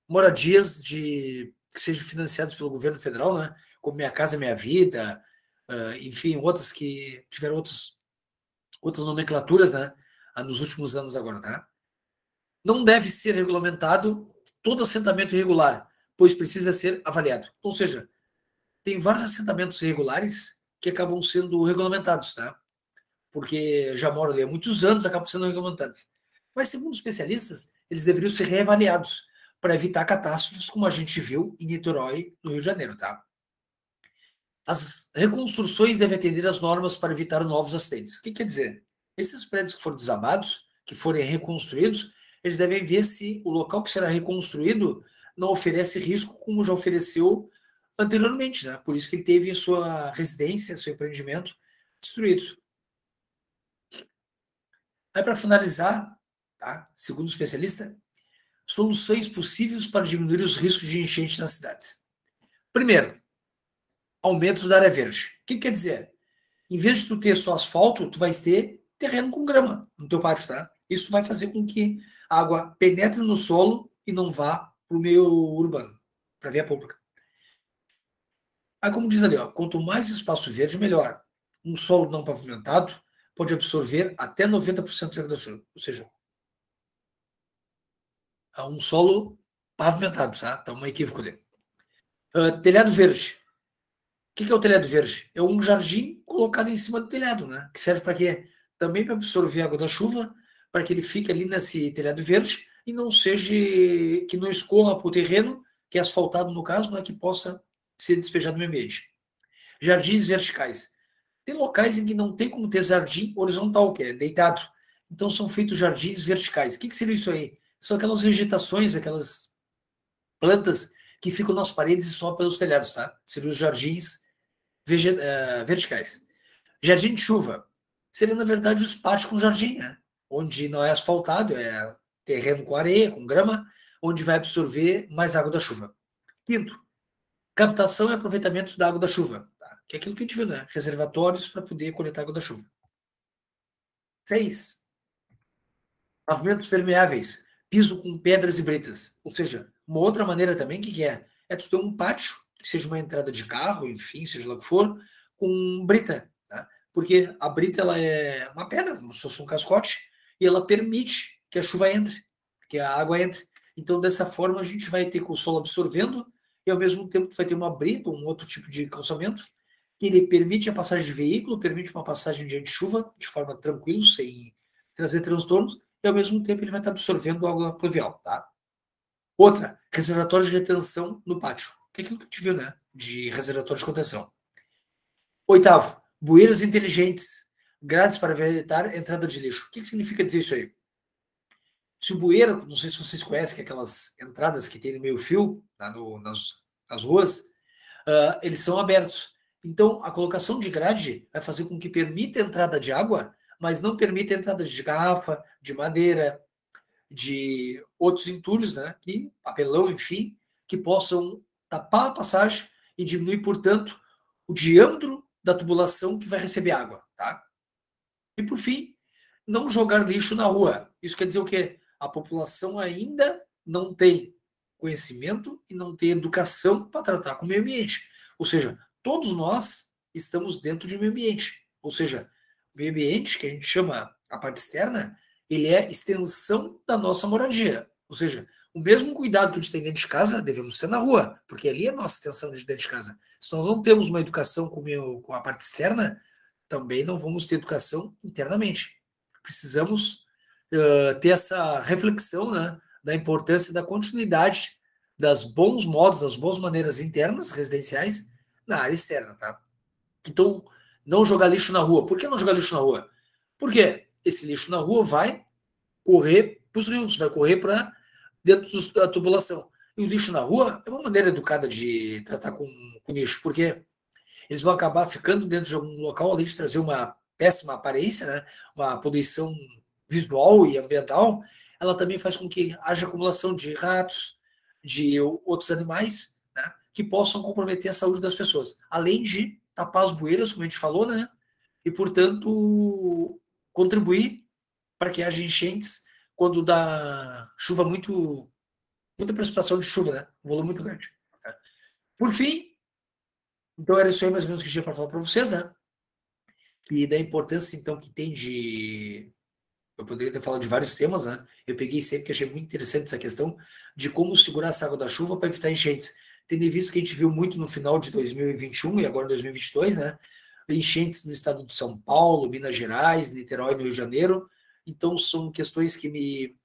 moradias que sejam financiadas pelo governo federal, né? Como Minha Casa Minha Vida, enfim, outras que tiveram outras nomenclaturas, né? Nos últimos anos agora, tá? Não deve ser regulamentado todo assentamento irregular, pois precisa ser avaliado. Ou seja, tem vários assentamentos irregulares que acabam sendo regulamentados, tá? Porque já moram ali há muitos anos, acabam sendo regulamentados. Mas, segundo especialistas, eles deveriam ser reavaliados para evitar catástrofes como a gente viu em Niterói, no Rio de Janeiro, tá? As reconstruções devem atender às normas para evitar novos acidentes. O que quer dizer? Esses prédios que foram desabados, que forem reconstruídos, eles devem ver se o local que será reconstruído não oferece risco como já ofereceu anteriormente, né? Por isso que ele teve a sua residência, seu empreendimento destruído. Aí, para finalizar, tá? Segundo o especialista, soluções possíveis para diminuir os riscos de enchente nas cidades. Primeiro, aumento da área verde. O que quer dizer? Em vez de tu ter só asfalto, tu vai ter terreno com grama no teu pátio, tá? Isso vai fazer com que a água penetre no solo e não vá para o meio urbano, para a via pública. Aí, como diz ali, ó, quanto mais espaço verde, melhor. Um solo não pavimentado pode absorver até 90% de água da chuva. Ou seja, é um solo pavimentado, tá? Então, um equívoco ali. Telhado verde. O que é o telhado verde? É um jardim colocado em cima do telhado, né? Que serve para quê? Também para absorver a água da chuva, para que ele fique ali nesse telhado verde e não seja, que não escorra para o terreno, que é asfaltado no caso, né? Que possa ser despejado no meio ambiente. Jardins verticais. Tem locais em que não tem como ter jardim horizontal, que é deitado. Então são feitos jardins verticais. O que seria isso aí? São aquelas vegetações, aquelas plantas que ficam nas paredes e só pelos telhados, tá? Seriam os jardins verticais. Jardim de chuva. Seria, na verdade, os pátios com jardim, né? Onde não é asfaltado, é terreno com areia, com grama, onde vai absorver mais água da chuva. Quinto, captação e aproveitamento da água da chuva, tá? Que é aquilo que a gente viu, né? Reservatórios para poder coletar água da chuva. 6. Pavimentos permeáveis, piso com pedras e britas. Ou seja, uma outra maneira também, que é? É tu ter um pátio, que seja uma entrada de carro, enfim, seja lá o que for, com brita, tá? Porque a brita, ela é uma pedra, como se fosse um cascote, e ela permite que a chuva entre, que a água entre. Então, dessa forma, a gente vai ter o solo absorvendo e, ao mesmo tempo, vai ter uma brita, um outro tipo de calçamento, que ele permite a passagem de veículo, permite uma passagem de chuva de forma tranquila, sem trazer transtornos, e ao mesmo tempo ele vai estar absorvendo água pluvial, tá? Outra, reservatório de retenção no pátio. Que é aquilo que a gente viu, né? De reservatório de contenção. Oitavo, bueiros inteligentes, grades para evitar entrada de lixo. O que significa dizer isso aí? Se o bueiro, não sei se vocês conhecem, que é aquelas entradas que tem no meio fio, tá, nas ruas, eles são abertos. Então, a colocação de grade vai fazer com que permita a entrada de água, mas não permita a entrada de garrafa, de madeira, de outros entulhos, né, que, papelão, enfim, que possam tapar a passagem e diminuir, portanto, o diâmetro da tubulação que vai receber água, tá? E, por fim, não jogar lixo na rua. Isso quer dizer o quê? A população ainda não tem conhecimento e não tem educação para tratar com o meio ambiente. Ou seja, todos nós estamos dentro de meio ambiente. Ou seja, o meio ambiente, que a gente chama a parte externa, ele é extensão da nossa moradia. Ou seja, o mesmo cuidado que a gente tem dentro de casa, devemos ter na rua, porque ali é a nossa extensão de dentro de casa. Se nós não temos uma educação com a parte externa, também não vamos ter educação internamente. Precisamos ter essa reflexão, né, da importância da continuidade das bons modos, das boas maneiras internas, residenciais, na área externa, tá? Então, não jogar lixo na rua. Por que não jogar lixo na rua? Porque esse lixo na rua vai correr para os rios, vai correr para dentro da tubulação. E o lixo na rua é uma maneira educada de tratar com lixo, porque eles vão acabar ficando dentro de algum local, além de trazer uma péssima aparência, né, uma poluição visual e ambiental, ela também faz com que haja acumulação de ratos, de outros animais, né, que possam comprometer a saúde das pessoas, além de tapar as bueiras, como a gente falou, né, e, portanto, contribuir para que haja enchentes quando dá chuva muita precipitação de chuva, né, um volume muito grande. Né. Por fim, então era isso aí mais ou menos que eu tinha para falar para vocês, né? E da importância, então, que tem de. Eu poderia ter falado de vários temas, né? Eu peguei sempre que achei muito interessante essa questão de como segurar essa água da chuva para evitar enchentes. Tendo em vista que a gente viu muito no final de 2021 e agora 2022, né? Enchentes no estado de São Paulo, Minas Gerais, Niterói, no Rio de Janeiro. Então, são questões que me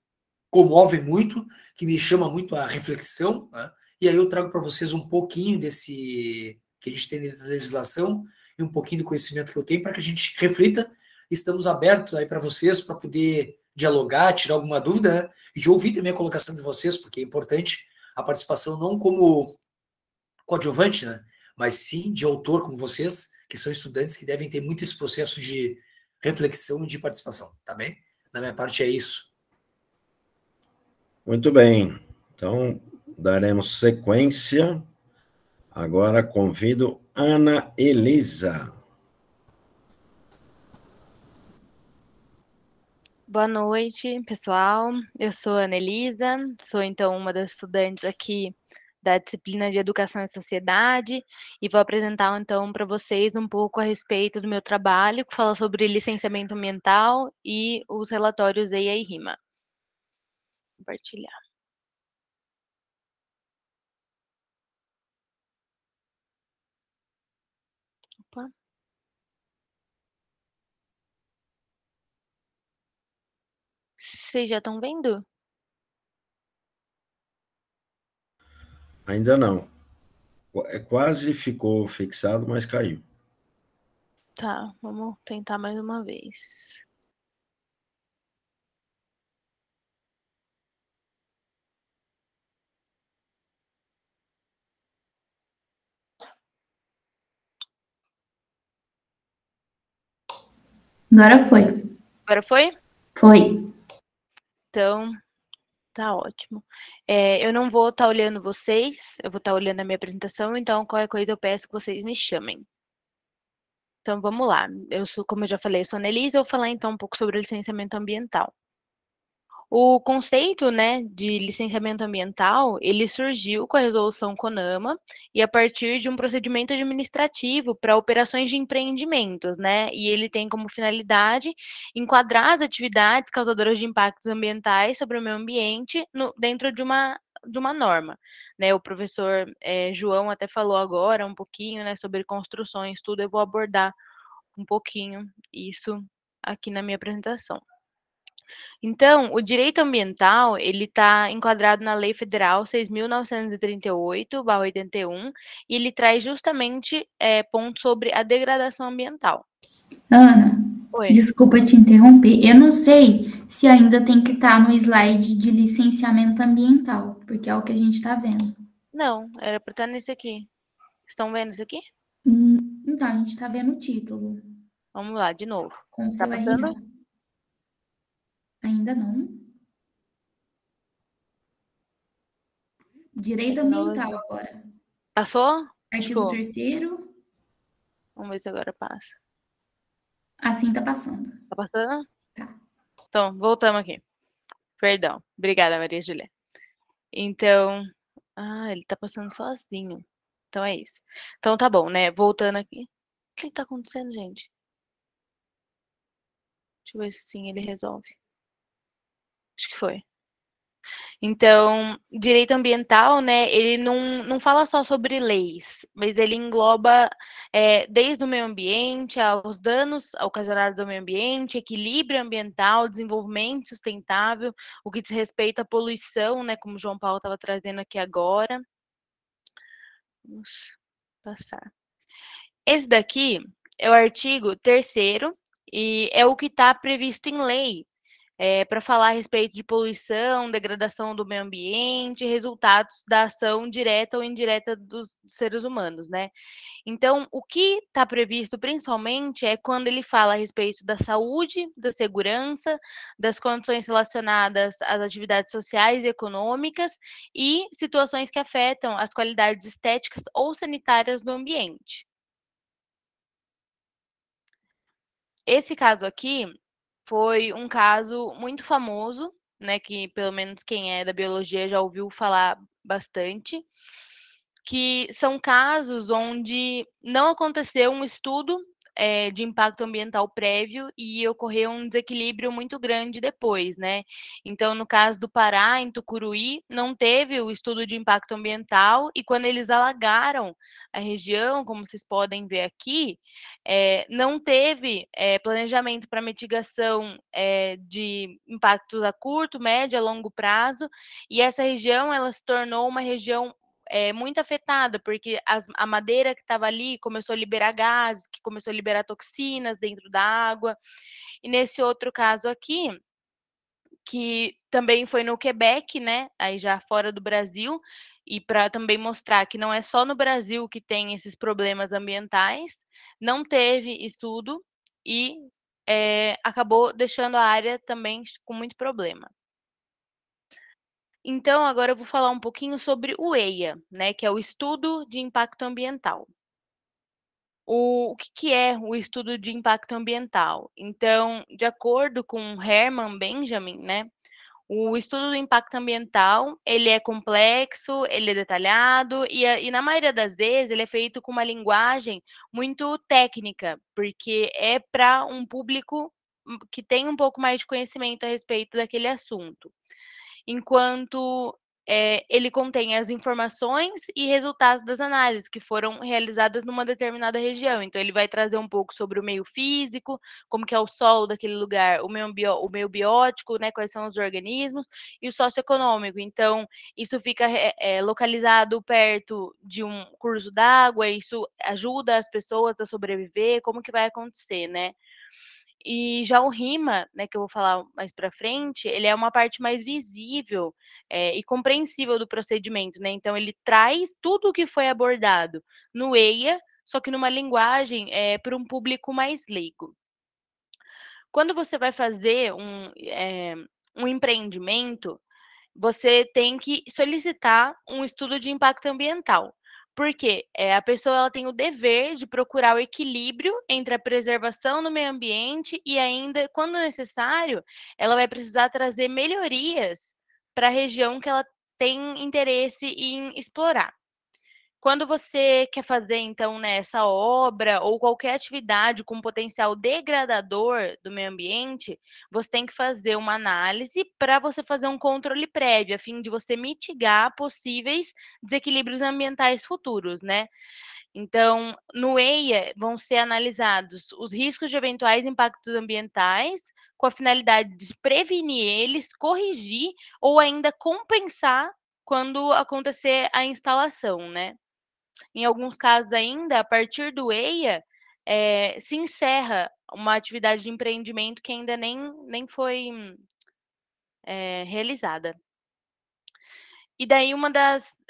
comovem muito, que me chamam muito a reflexão, né? E aí eu trago para vocês um pouquinho desse que a gente tem dentro da legislação e um pouquinho do conhecimento que eu tenho para que a gente reflita. Estamos abertos aí para vocês, para poder dialogar, tirar alguma dúvida, né? E de ouvir também a colocação de vocês, porque é importante a participação não como coadjuvante, né? Mas sim de autor como vocês, que são estudantes que devem ter muito esse processo de reflexão e de participação, tá bem? Da minha parte é isso. Muito bem. Então, daremos sequência. Agora convido Ana Elisa. Boa noite, pessoal. Eu sou a Anelisa, sou então uma das estudantes aqui da disciplina de Educação e Sociedade e vou apresentar então para vocês um pouco a respeito do meu trabalho, que fala sobre licenciamento ambiental e os relatórios EIA e RIMA. Compartilhar. Opa. Vocês já estão vendo? Ainda não. Quase ficou fixado, mas caiu. Tá, vamos tentar mais uma vez. Agora foi. Agora foi? Foi. Então, tá ótimo. Eu não vou estar olhando vocês, eu vou estar olhando a minha apresentação, então qualquer coisa eu peço que vocês me chamem. Então vamos lá. Como eu já falei, eu sou a Annelise, eu vou falar então um pouco sobre o licenciamento ambiental. O conceito, né, de licenciamento ambiental, ele surgiu com a resolução CONAMA e a partir de um procedimento administrativo para operações de empreendimentos, né? E ele tem como finalidade enquadrar as atividades causadoras de impactos ambientais sobre o meio ambiente dentro de uma norma, né? O professor João até falou agora um pouquinho, né, sobre construções, tudo. Eu vou abordar um pouquinho isso aqui na minha apresentação. Então, o direito ambiental, ele está enquadrado na Lei Federal 6.938/81, e ele traz justamente pontos sobre a degradação ambiental. Ana, Oi. desculpa te interromper. Eu não sei se ainda tem que estar no slide de licenciamento ambiental, porque é o que a gente está vendo. Não, era para estar nesse aqui. Estão vendo isso aqui? Então, a gente está vendo o título. Vamos lá, de novo. Com o Tá seu passando? RA. Ainda não. Direito ambiental agora. Passou? Artigo 3º. Vamos ver se agora passa. Assim tá passando. Tá passando? Tá. Então, voltamos aqui. Perdão. Obrigada, Maria Julia. Então, ele tá passando sozinho. Então é isso. Então tá bom, né? Voltando aqui. O que tá acontecendo, gente? Deixa eu ver se sim ele resolve. Acho que foi. Então, direito ambiental, né, ele não fala só sobre leis, mas ele engloba desde o meio ambiente aos danos ocasionados ao meio ambiente, equilíbrio ambiental, desenvolvimento sustentável, o que diz respeito à poluição, né, como o João Paulo estava trazendo aqui agora. Vamos passar. Esse daqui é o artigo 3º e é o que está previsto em lei para falar a respeito de poluição, degradação do meio ambiente, resultados da ação direta ou indireta dos seres humanos, né? Então, o que está previsto principalmente é quando ele fala a respeito da saúde, da segurança, das condições relacionadas às atividades sociais e econômicas e situações que afetam as qualidades estéticas ou sanitárias do ambiente. Esse caso aqui foi um caso muito famoso, né, que pelo menos quem é da biologia já ouviu falar bastante, que são casos onde não aconteceu um estudo de impacto ambiental prévio e ocorreu um desequilíbrio muito grande depois, né? Então, no caso do Pará, em Tucuruí, não teve o estudo de impacto ambiental e quando eles alagaram a região, como vocês podem ver aqui, não teve planejamento para mitigação de impactos a curto, médio, a longo prazo, e essa região ela se tornou uma região muito afetada, porque a madeira que estava ali começou a liberar gases, que começou a liberar toxinas dentro da água. E nesse outro caso aqui, que também foi no Quebec, né, aí já fora do Brasil, e para também mostrar que não é só no Brasil que tem esses problemas ambientais, não teve estudo e acabou deixando a área também com muito problema. Então, agora eu vou falar um pouquinho sobre o EIA, né, que é o Estudo de Impacto Ambiental. O que é o estudo de impacto ambiental? Então, de acordo com Herman Benjamin, né, o estudo do impacto ambiental, ele é complexo, ele é detalhado e na maioria das vezes ele é feito com uma linguagem muito técnica, porque é para um público que tem um pouco mais de conhecimento a respeito daquele assunto. Enquanto, ele contém as informações e resultados das análises que foram realizadas numa determinada região. Então ele vai trazer um pouco sobre o meio físico, como que é o solo daquele lugar, o meio biótico, né, quais são os organismos, e o socioeconômico. Então, isso fica localizado perto de um curso d'água, isso ajuda as pessoas a sobreviver, como que vai acontecer, né. E já o rima, né, que eu vou falar mais para frente, ele é uma parte mais visível, e compreensível do procedimento, né, então ele traz tudo o que foi abordado no EIA, só que numa linguagem, para um público mais leigo. Quando você vai fazer um empreendimento, você tem que solicitar um estudo de impacto ambiental, porque, a pessoa ela tem o dever de procurar o equilíbrio entre a preservação do meio ambiente e ainda, quando necessário, ela vai precisar trazer melhorias para a região que ela tem interesse em explorar. Quando você quer fazer, então, né, essa obra ou qualquer atividade com potencial degradador do meio ambiente, você tem que fazer uma análise para você fazer um controle prévio, a fim de você mitigar possíveis desequilíbrios ambientais futuros, né. Então, no EIA vão ser analisados os riscos de eventuais impactos ambientais, com a finalidade de prevenir eles, corrigir ou ainda compensar quando acontecer a instalação, né. Em alguns casos ainda, a partir do EIA, se encerra uma atividade de empreendimento que ainda nem foi, realizada. E daí uma das,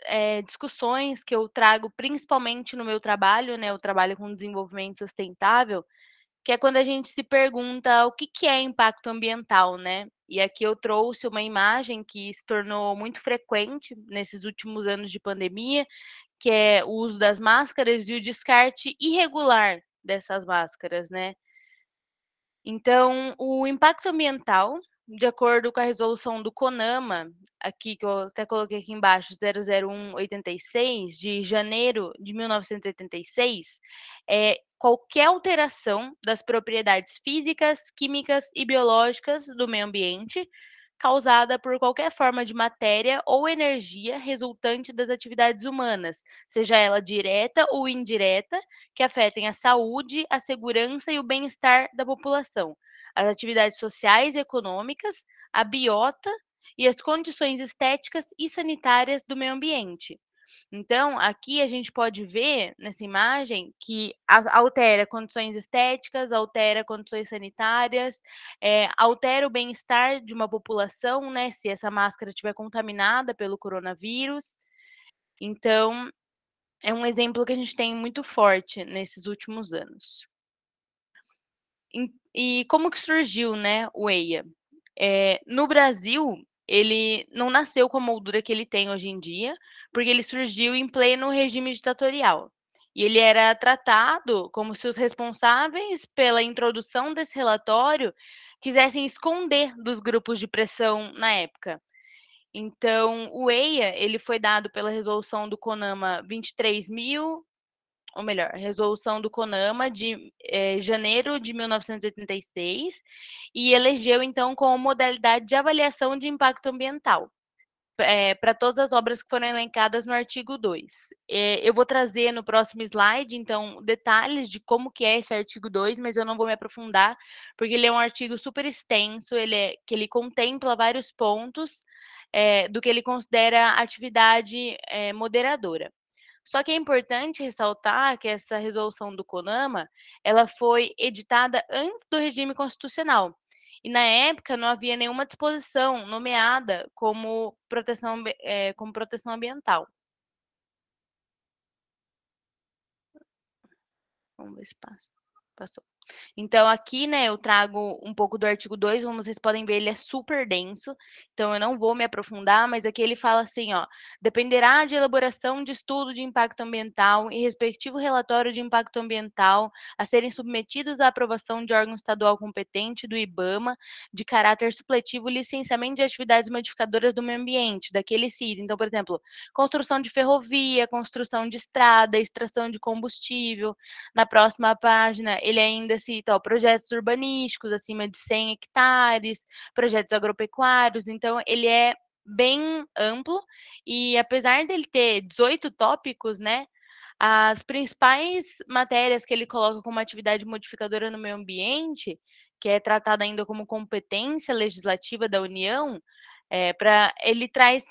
discussões que eu trago principalmente no meu trabalho, né, eu trabalho com desenvolvimento sustentável, que é quando a gente se pergunta o que que é impacto ambiental, né. E aqui eu trouxe uma imagem que se tornou muito frequente nesses últimos anos de pandemia, que é o uso das máscaras e o descarte irregular dessas máscaras, né. Então, o impacto ambiental, de acordo com a resolução do CONAMA, aqui que eu até coloquei aqui embaixo, 001/86, de janeiro de 1986, é qualquer alteração das propriedades físicas, químicas e biológicas do meio ambiente, causada por qualquer forma de matéria ou energia resultante das atividades humanas, seja ela direta ou indireta, que afetem a saúde, a segurança e o bem-estar da população, as atividades sociais e econômicas, a biota e as condições estéticas e sanitárias do meio ambiente. Então, aqui a gente pode ver nessa imagem que altera condições estéticas, altera condições sanitárias, altera o bem-estar de uma população, né, se essa máscara estiver contaminada pelo coronavírus. Então, é um exemplo que a gente tem muito forte nesses últimos anos. E como que surgiu, né, o EIA? No Brasil, ele não nasceu com a moldura que ele tem hoje em dia, porque ele surgiu em pleno regime ditatorial. E ele era tratado como se os responsáveis pela introdução desse relatório quisessem esconder dos grupos de pressão na época. Então, o EIA, ele foi dado pela resolução do CONAMA 23.000, ou melhor, resolução do CONAMA de janeiro de 1986, e elegeu, então, como modalidade de avaliação de impacto ambiental, para todas as obras que foram elencadas no artigo 2. Eu vou trazer no próximo slide, então, detalhes de como que é esse artigo 2, mas eu não vou me aprofundar, porque ele é um artigo super extenso, que ele contempla vários pontos, do que ele considera atividade, moderadora. Só que é importante ressaltar que essa resolução do CONAMA, ela foi editada antes do regime constitucional. E na época não havia nenhuma disposição nomeada como proteção ambiental. Vamos ver se passou. Então, aqui, né, eu trago um pouco do artigo 2, como vocês podem ver, ele é super denso, então eu não vou me aprofundar, mas aqui ele fala assim, ó, dependerá de elaboração de estudo de impacto ambiental e respectivo relatório de impacto ambiental a serem submetidos à aprovação de órgão estadual competente do IBAMA, de caráter supletivo, licenciamento de atividades modificadoras do meio ambiente, daquele CID. Então, por exemplo, construção de ferrovia, construção de estrada, extração de combustível. Na próxima página, ele ainda cita, ó, projetos urbanísticos acima de 100 hectares, projetos agropecuários, então ele é bem amplo e apesar dele ter 18 tópicos, né, as principais matérias que ele coloca como atividade modificadora no meio ambiente, que é tratada ainda como competência legislativa da União, ele traz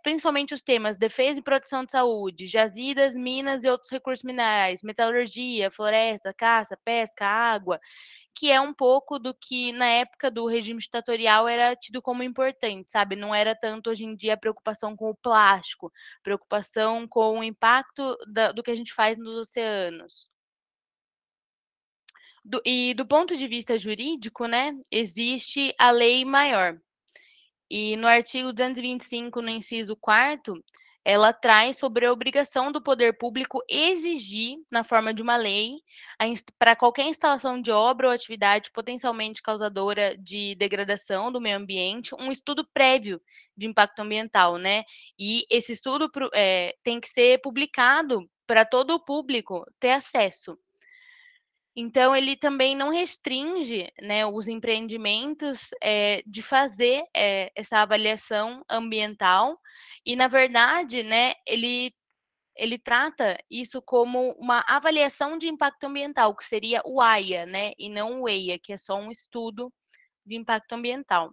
principalmente os temas defesa e proteção de saúde, jazidas, minas e outros recursos minerais, metalurgia, floresta, caça, pesca, água, que é um pouco do que na época do regime ditatorial era tido como importante, sabe? Não era tanto hoje em dia a preocupação com o plástico, preocupação com o impacto do que a gente faz nos oceanos. E do ponto de vista jurídico, né, existe a lei maior. E no artigo 225, no inciso 4º, ela traz sobre a obrigação do poder público exigir, na forma de uma lei, para qualquer instalação de obra ou atividade potencialmente causadora de degradação do meio ambiente, um estudo prévio de impacto ambiental, né? E esse estudo tem que ser publicado para todo o público ter acesso. Então, ele também não restringe, né, os empreendimentos, de fazer, essa avaliação ambiental e, na verdade, né, ele trata isso como uma avaliação de impacto ambiental, que seria o AIA, né, e não o EIA, que é só um estudo de impacto ambiental.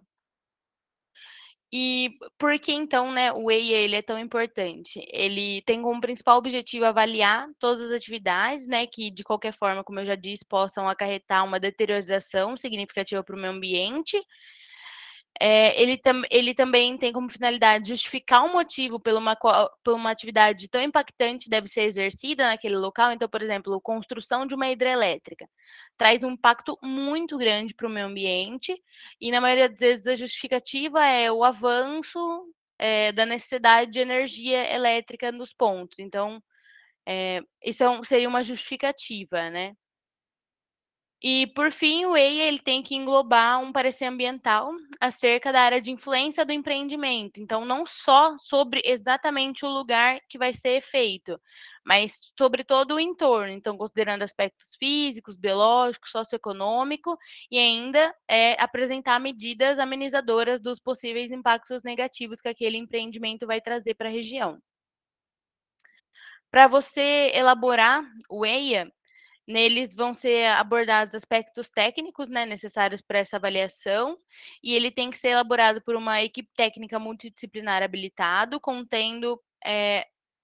E por que então, né, o EIA ele é tão importante? Ele tem como principal objetivo avaliar todas as atividades, né, que de qualquer forma, como eu já disse, possam acarretar uma deterioração significativa para o meio ambiente. Ele também tem como finalidade justificar um motivo por uma atividade tão impactante deve ser exercida naquele local. Então, por exemplo, construção de uma hidrelétrica traz um impacto muito grande para o meio ambiente e, na maioria das vezes, a justificativa é o avanço da necessidade de energia elétrica nos pontos. Então, isso seria uma justificativa, né? E, por fim, o EIA ele tem que englobar um parecer ambiental acerca da área de influência do empreendimento. Então, não só sobre exatamente o lugar que vai ser feito, mas sobre todo o entorno. Então, considerando aspectos físicos, biológicos, socioeconômico e ainda apresentar medidas amenizadoras dos possíveis impactos negativos que aquele empreendimento vai trazer para a região. Para você elaborar o EIA, neles vão ser abordados aspectos técnicos, né, necessários para essa avaliação, e ele tem que ser elaborado por uma equipe técnica multidisciplinar habilitado, contendo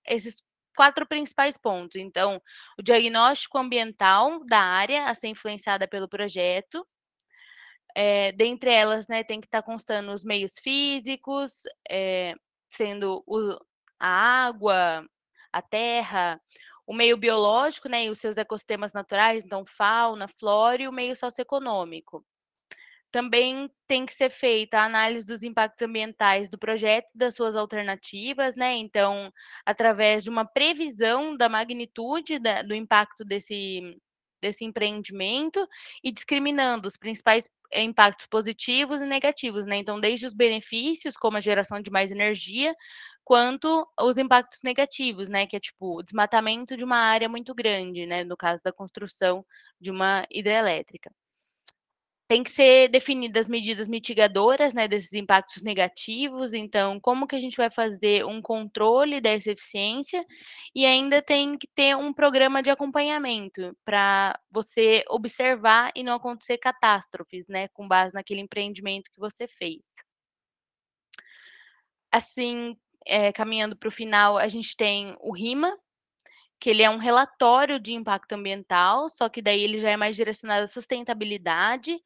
esses 4 principais pontos. Então, o diagnóstico ambiental da área a ser influenciada pelo projeto, dentre elas, né, tem que estar constando os meios físicos, sendo a água, a terra, o meio biológico, né, e os seus ecossistemas naturais, então fauna, flora e o meio socioeconômico. Também tem que ser feita a análise dos impactos ambientais do projeto e das suas alternativas, né? Então, através de uma previsão da magnitude do impacto desse empreendimento e discriminando os principais impactos positivos e negativos, né? Então, desde os benefícios, como a geração de mais energia, quanto os impactos negativos, né? Que é tipo o desmatamento de uma área muito grande, né? No caso da construção de uma hidrelétrica. Tem que ser definidas medidas mitigadoras, né, desses impactos negativos, então como que a gente vai fazer um controle dessa eficiência, e ainda tem que ter um programa de acompanhamento, para você observar e não acontecer catástrofes, né, com base naquele empreendimento que você fez. Assim, caminhando para o final, a gente tem o RIMA, que ele é um relatório de impacto ambiental, só que daí ele já é mais direcionado à sustentabilidade,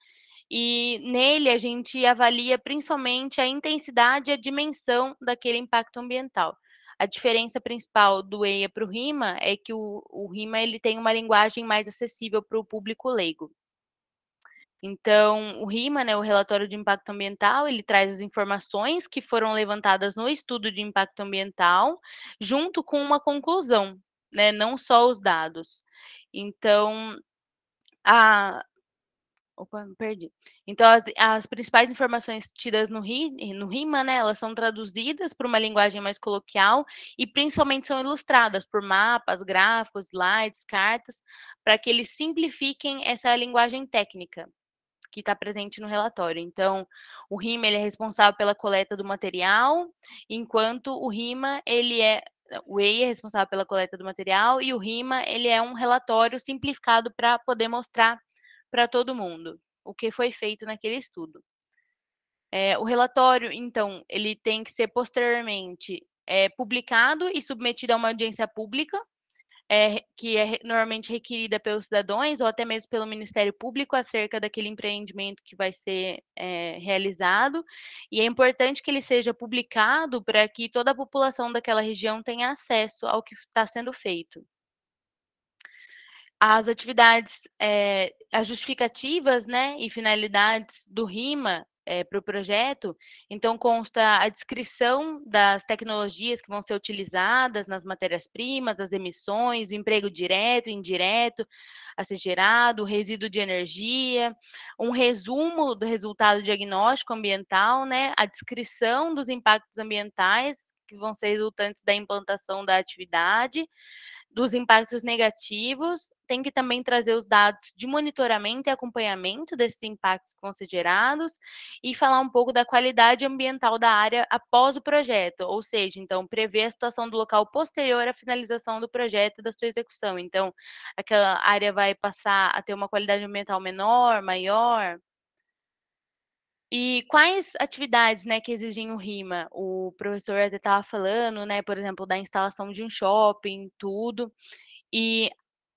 e nele a gente avalia principalmente a intensidade e a dimensão daquele impacto ambiental. A diferença principal do EIA para o RIMA é que o RIMA ele tem uma linguagem mais acessível para o público leigo. Então, o RIMA, né, o relatório de impacto ambiental, ele traz as informações que foram levantadas no estudo de impacto ambiental, junto com uma conclusão, né, não só os dados. Então, a opa, me perdi. Então as principais informações tidas no RIMA, né, elas são traduzidas para uma linguagem mais coloquial e principalmente são ilustradas por mapas, gráficos, slides, cartas, para que eles simplifiquem essa linguagem técnica que está presente no relatório. Então, o RIMA ele é responsável pela coleta do material, enquanto o RIMA ele é o EI é responsável pela coleta do material e o RIMA ele é um relatório simplificado para poder mostrar para todo mundo o que foi feito naquele estudo. O relatório, então, ele tem que ser posteriormente publicado e submetido a uma audiência pública, que é normalmente requerida pelos cidadãos ou até mesmo pelo Ministério Público acerca daquele empreendimento que vai ser realizado. E é importante que ele seja publicado para que toda a população daquela região tenha acesso ao que está sendo feito. As atividades, as justificativas, né, e finalidades do RIMA, para o projeto, então consta a descrição das tecnologias que vão ser utilizadas nas matérias-primas, as emissões, o emprego direto e indireto a ser gerado, o resíduo de energia, um resumo do resultado diagnóstico ambiental, né, a descrição dos impactos ambientais que vão ser resultantes da implantação da atividade, dos impactos negativos, tem que também trazer os dados de monitoramento e acompanhamento desses impactos que vão ser gerados e falar um pouco da qualidade ambiental da área após o projeto, ou seja, então, prever a situação do local posterior à finalização do projeto e da sua execução. Então, aquela área vai passar a ter uma qualidade ambiental menor, maior. E quais atividades, né, que exigem o RIMA? O professor até estava falando, né, por exemplo, da instalação de um shopping, tudo. E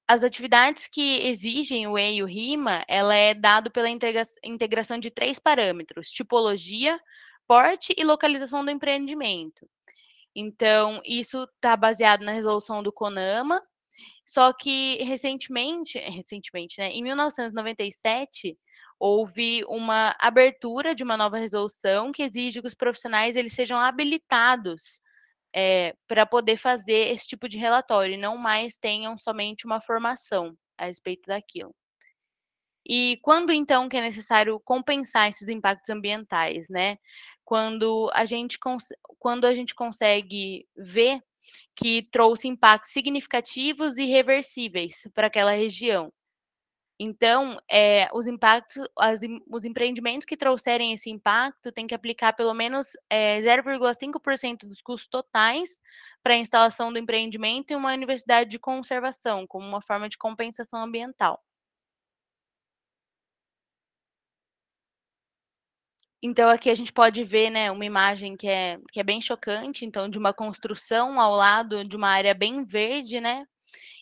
as atividades que exigem o E e o RIMA, ela é dado pela integração de 3 parâmetros: tipologia, porte e localização do empreendimento. Então, isso está baseado na resolução do CONAMA, só que recentemente, né, em 1997, houve uma abertura de uma nova resolução que exige que os profissionais eles sejam habilitados para poder fazer esse tipo de relatório e não mais tenham somente uma formação a respeito daquilo. E quando então que é necessário compensar esses impactos ambientais, né? Quando a gente consegue ver que trouxe impactos significativos e reversíveis para aquela região. Então, os empreendimentos que trouxerem esse impacto têm que aplicar pelo menos 0,5% dos custos totais para a instalação do empreendimento em uma universidade de conservação, como uma forma de compensação ambiental. Então, aqui a gente pode ver, né, uma imagem que é bem chocante, então, de uma construção ao lado de uma área bem verde, né?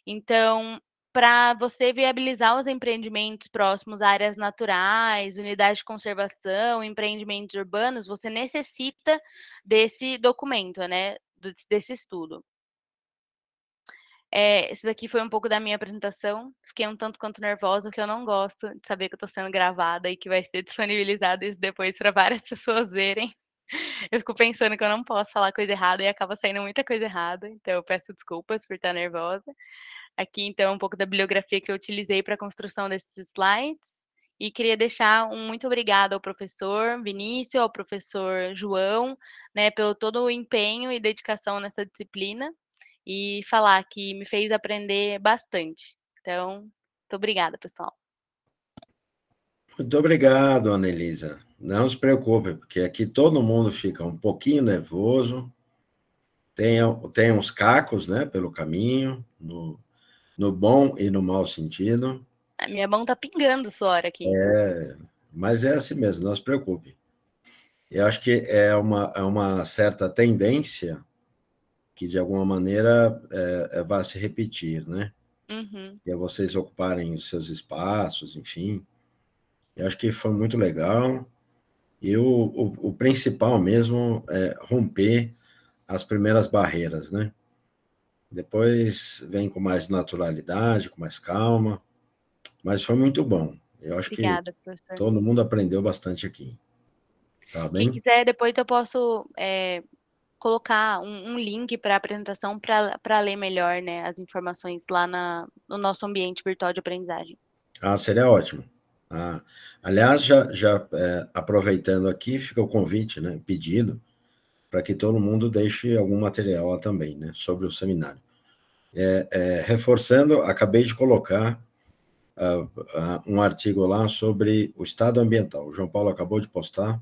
Então, para você viabilizar os empreendimentos próximos a áreas naturais, unidades de conservação, empreendimentos urbanos, você necessita desse documento, né, desse estudo. Esse daqui foi um pouco da minha apresentação. Fiquei um tanto quanto nervosa, porque eu não gosto de saber que eu estou sendo gravada e que vai ser disponibilizado isso depois para várias pessoas verem. Eu fico pensando que eu não posso falar coisa errada e acaba saindo muita coisa errada, então eu peço desculpas por estar nervosa. Aqui, então, um pouco da bibliografia que eu utilizei para a construção desses slides. E queria deixar um muito obrigada ao professor Vinícius, ao professor João, né, pelo todo o empenho e dedicação nessa disciplina, e falar que me fez aprender bastante. Então, muito obrigada, pessoal. Muito obrigado, Anelisa. Não se preocupe, porque aqui todo mundo fica um pouquinho nervoso, tem uns cacos, né, pelo caminho, no bom e no mau sentido. A minha mão tá pingando suor aqui. Mas é assim mesmo, não se preocupe. Eu acho que é uma certa tendência que, de alguma maneira, vai se repetir, né? Uhum. E é vocês ocuparem os seus espaços, enfim. Eu acho que foi muito legal. E o principal mesmo é romper as primeiras barreiras, né? Depois vem com mais naturalidade, com mais calma. Mas foi muito bom. Eu acho Obrigada, que professor. todo mundo aprendeu bastante aqui. Tá bem? Quem quiser, depois eu posso colocar um link para a apresentação para ler melhor, né, as informações lá no nosso ambiente virtual de aprendizagem. Seria ótimo. Aliás, já aproveitando aqui, fica o convite, né, pedido, para que todo mundo deixe algum material lá também, né, sobre o seminário. Reforçando, acabei de colocar um artigo lá sobre o estado ambiental. O João Paulo acabou de postar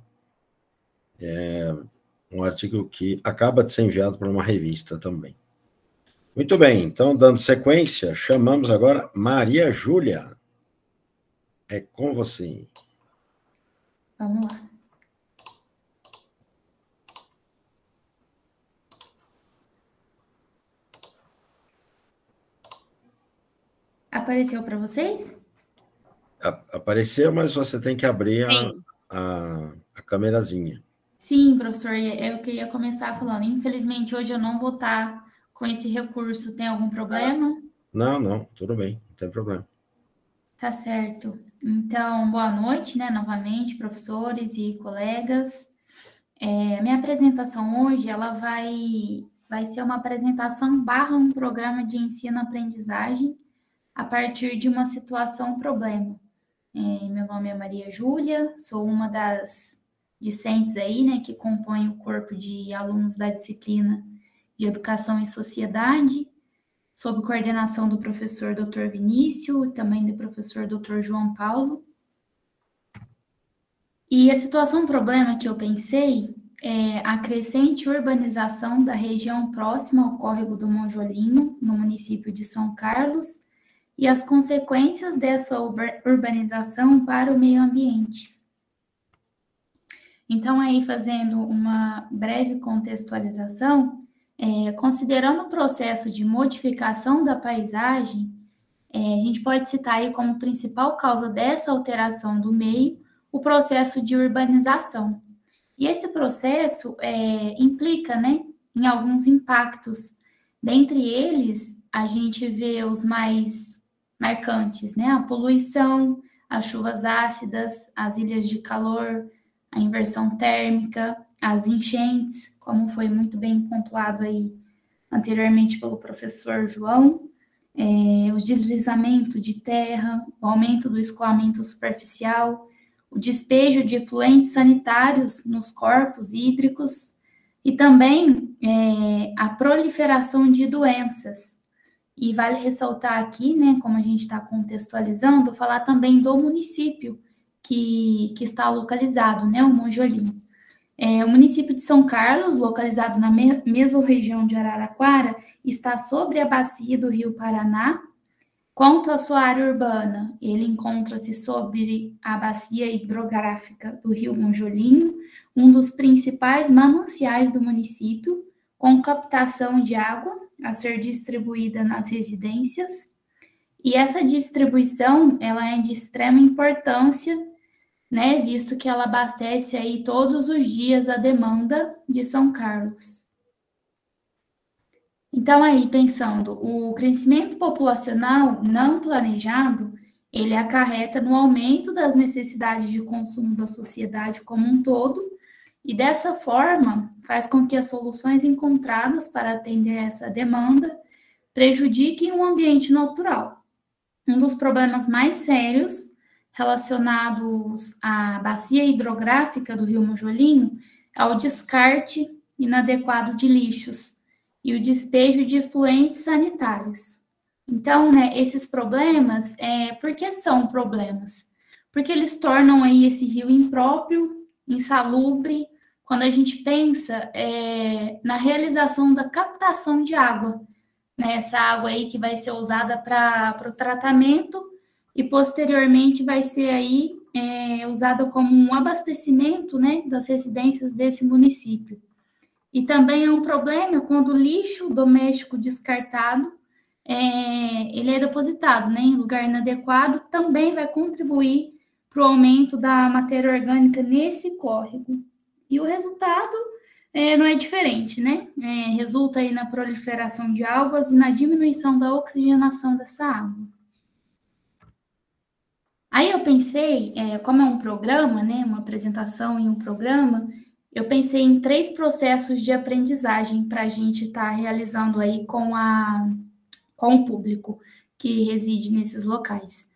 um artigo que acaba de ser enviado para uma revista também. Muito bem, então, dando sequência, chamamos agora Maria Júlia. É com você. Vamos lá. Apareceu para vocês? Apareceu, mas você tem que abrir a câmerazinha. Sim, professor, é o que eu ia começar falando. Infelizmente, hoje eu não vou estar com esse recurso. Tem algum problema? Não, tudo bem, não tem problema. Tá certo. Então, boa noite, né, novamente, professores e colegas. Minha apresentação hoje, ela vai ser uma apresentação / um programa de ensino-aprendizagem a partir de uma situação-problema. Meu nome é Maria Júlia, sou uma das discentes aí, né, que compõem o corpo de alunos da disciplina de Educação e Sociedade, sob coordenação do professor Dr. Vinícius e também do professor Dr. João Paulo. E a situação-problema que eu pensei é a crescente urbanização da região próxima ao córrego do Monjolinho, no município de São Carlos, e as consequências dessa urbanização para o meio ambiente. Então, aí, fazendo uma breve contextualização, considerando o processo de modificação da paisagem, a gente pode citar aí como principal causa dessa alteração do meio o processo de urbanização. E esse processo implica, né, em alguns impactos. Dentre eles, a gente vê os mais marcantes, né, a poluição, as chuvas ácidas, as ilhas de calor, a inversão térmica, as enchentes, como foi muito bem pontuado aí anteriormente pelo professor João, o deslizamento de terra, o aumento do escoamento superficial, o despejo de efluentes sanitários nos corpos hídricos e também a proliferação de doenças. E vale ressaltar aqui, né, como a gente está contextualizando, falar também do município que está localizado, né, o Monjolinho. O município de São Carlos, localizado na mesorregião de Araraquara, está sobre a bacia do Rio Paraná. Quanto à sua área urbana, ele encontra-se sobre a bacia hidrográfica do Rio Monjolinho, um dos principais mananciais do município, com captação de água a ser distribuída nas residências. E essa distribuição, ela é de extrema importância, né, visto que ela abastece aí todos os dias a demanda de São Carlos. Então, aí, pensando, o crescimento populacional não planejado, ele acarreta no aumento das necessidades de consumo da sociedade como um todo, e dessa forma, faz com que as soluções encontradas para atender essa demanda prejudiquem o ambiente natural. Um dos problemas mais sérios relacionados à bacia hidrográfica do Rio Monjolinho é o descarte inadequado de lixos e o despejo de efluentes sanitários. Então, né, esses problemas, por que são problemas? Porque eles tornam aí esse rio impróprio, insalubre, quando a gente pensa na realização da captação de água, né, essa água aí que vai ser usada para o tratamento e posteriormente vai ser aí usada como um abastecimento, né, das residências desse município. E também é um problema quando o lixo doméstico descartado, ele é depositado, né, em lugar inadequado, também vai contribuir para o aumento da matéria orgânica nesse córrego. E o resultado não é diferente, né? Resulta aí na proliferação de algas e na diminuição da oxigenação dessa água. Aí eu pensei, como é um programa, né, uma apresentação em um programa, eu pensei em 3 processos de aprendizagem para a gente estar realizando aí com o público que reside nesses locais.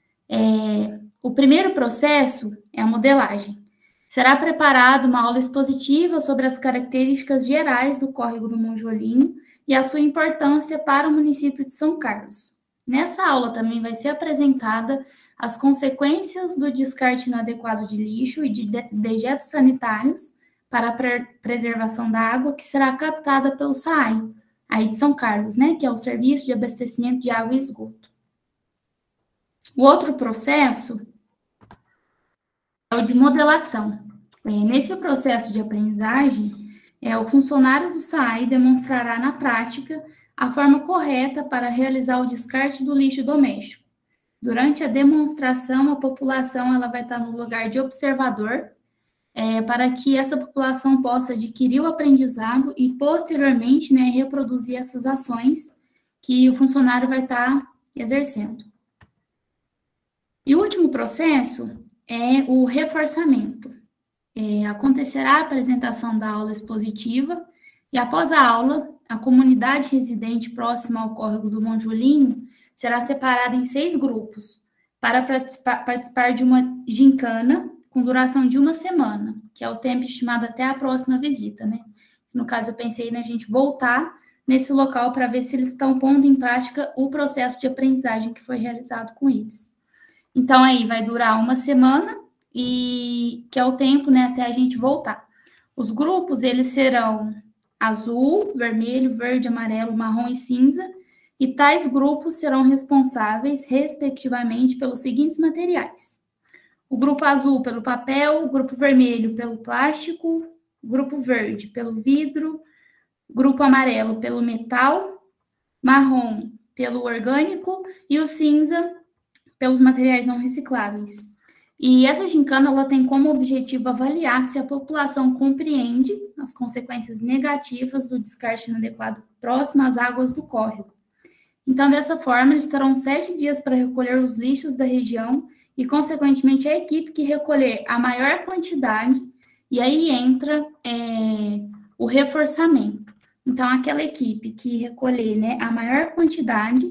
O primeiro processo é a modelagem. Será preparada uma aula expositiva sobre as características gerais do córrego do Monjolinho e a sua importância para o município de São Carlos. Nessa aula também vai ser apresentada as consequências do descarte inadequado de lixo e de dejetos sanitários para a preservação da água que será captada pelo SAAI, aí de São Carlos, né, que é o Serviço de Abastecimento de Água e Esgoto. O outro processo é o de modelação. Nesse processo de aprendizagem, o funcionário do SAAI demonstrará na prática a forma correta para realizar o descarte do lixo doméstico. Durante a demonstração, a população ela vai estar no lugar de observador, para que essa população possa adquirir o aprendizado e, posteriormente, né, reproduzir essas ações que o funcionário vai estar exercendo. E o último processo é o reforçamento. Acontecerá a apresentação da aula expositiva e, após a aula, a comunidade residente próxima ao córrego do Monjolinho será separada em 6 grupos para participar de uma gincana com duração de 1 semana, que é o tempo estimado até a próxima visita, né? No caso, eu pensei na gente voltar nesse local para ver se eles estão pondo em prática o processo de aprendizagem que foi realizado com eles. Então, aí vai durar 1 semana, e que é o tempo, né, até a gente voltar. Os grupos, eles serão azul, vermelho, verde, amarelo, marrom e cinza, e tais grupos serão responsáveis, respectivamente, pelos seguintes materiais: o grupo azul pelo papel, o grupo vermelho pelo plástico, o grupo verde pelo vidro, o grupo amarelo pelo metal, marrom pelo orgânico e o cinza pelos materiais não recicláveis. E essa gincana ela tem como objetivo avaliar se a população compreende as consequências negativas do descarte inadequado próximo às águas do córrego. Então, dessa forma, eles terão 7 dias para recolher os lixos da região e, consequentemente, a equipe que recolher a maior quantidade, e aí entra o reforçamento. Então, aquela equipe que recolher, né, a maior quantidade,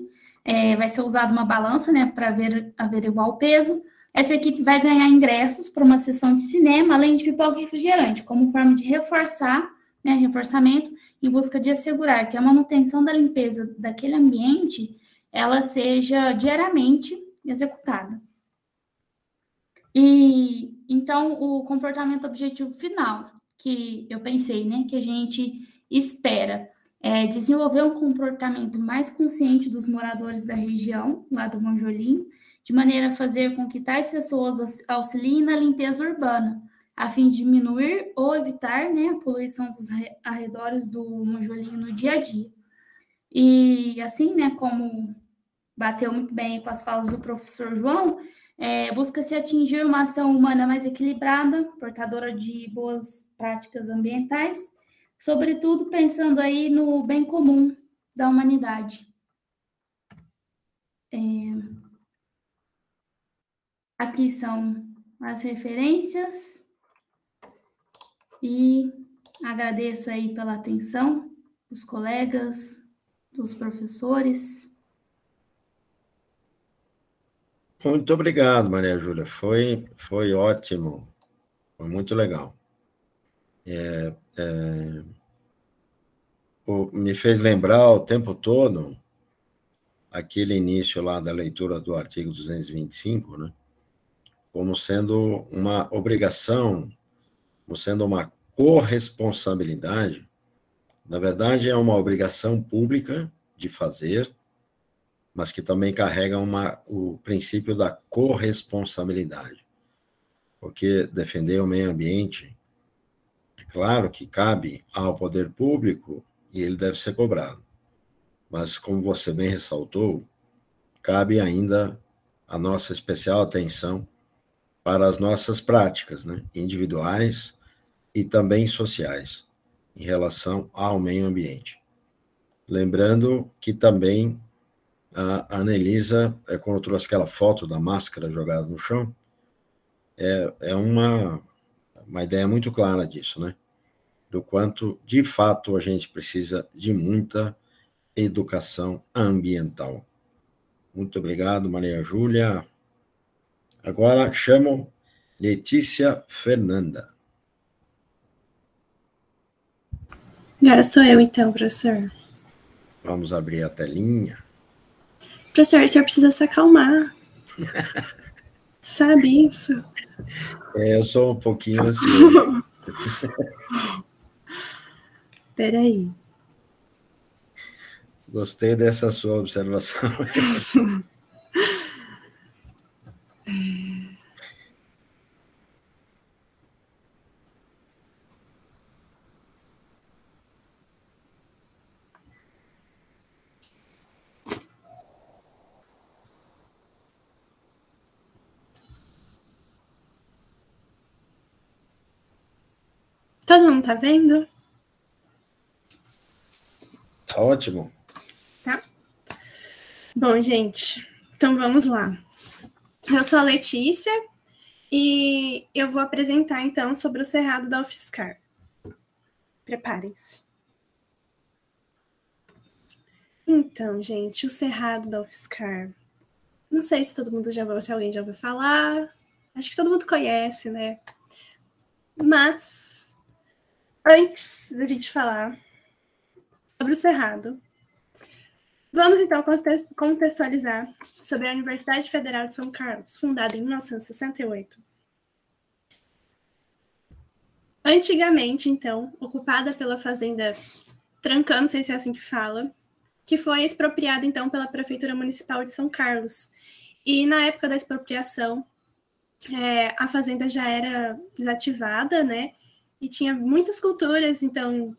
vai ser usada uma balança, né, para averiguar o peso. Essa equipe vai ganhar ingressos para uma sessão de cinema, além de pipoca e refrigerante, como forma de reforçar, né, reforçamento, em busca de assegurar que a manutenção da limpeza daquele ambiente, ela seja diariamente executada. E, então, o comportamento objetivo final, que eu pensei, né, que a gente espera, é desenvolver um comportamento mais consciente dos moradores da região, lá do Monjolinho, de maneira a fazer com que tais pessoas auxiliem na limpeza urbana, a fim de diminuir ou evitar, né, a poluição dos arredores do Monjolinho no dia a dia. E assim, né, como bateu muito bem com as falas do professor João, busca-se atingir uma ação humana mais equilibrada, portadora de boas práticas ambientais, sobretudo pensando aí no bem comum da humanidade. Aqui são as referências e agradeço aí pela atenção dos colegas, dos professores. Muito obrigado, Maria Júlia. Foi ótimo, foi muito legal. Me fez lembrar o tempo todo aquele início lá da leitura do artigo 225, né? Como sendo uma obrigação, como sendo uma corresponsabilidade. Na verdade, é uma obrigação pública de fazer, mas que também carrega o princípio da corresponsabilidade. Porque defender o meio ambiente, é claro que cabe ao poder público e ele deve ser cobrado. Mas, como você bem ressaltou, cabe ainda a nossa especial atenção para as nossas práticas, né, individuais e também sociais, em relação ao meio ambiente. Lembrando que também A Anelisa, quando trouxe aquela foto da máscara jogada no chão, é uma ideia muito clara disso, né? Do quanto, de fato, a gente precisa de muita educação ambiental. Muito obrigado, Maria Júlia. Agora chamo Letícia Fernanda. Agora sou eu, então, professor. Vamos abrir a telinha. Professor, o senhor precisa se acalmar. Sabe isso? Eu sou um pouquinho ansioso. Peraí. Gostei dessa sua observação. Todo mundo tá vendo? Tá ótimo. Tá. Bom, gente, então vamos lá. Eu sou a Letícia e eu vou apresentar, então, sobre o Cerrado da UFSCar. Preparem-se. Então, gente, o Cerrado da UFSCar. Não sei se se alguém já ouviu falar. Acho que todo mundo conhece, né? Mas, antes da gente falar sobre o Cerrado, vamos então contextualizar sobre a Universidade Federal de São Carlos, fundada em 1968. Antigamente, então, ocupada pela fazenda Trancã, não sei se é assim que fala, que foi expropriada, então, pela Prefeitura Municipal de São Carlos. E, na época da expropriação, a fazenda já era desativada, né? E tinha muitas culturas, então,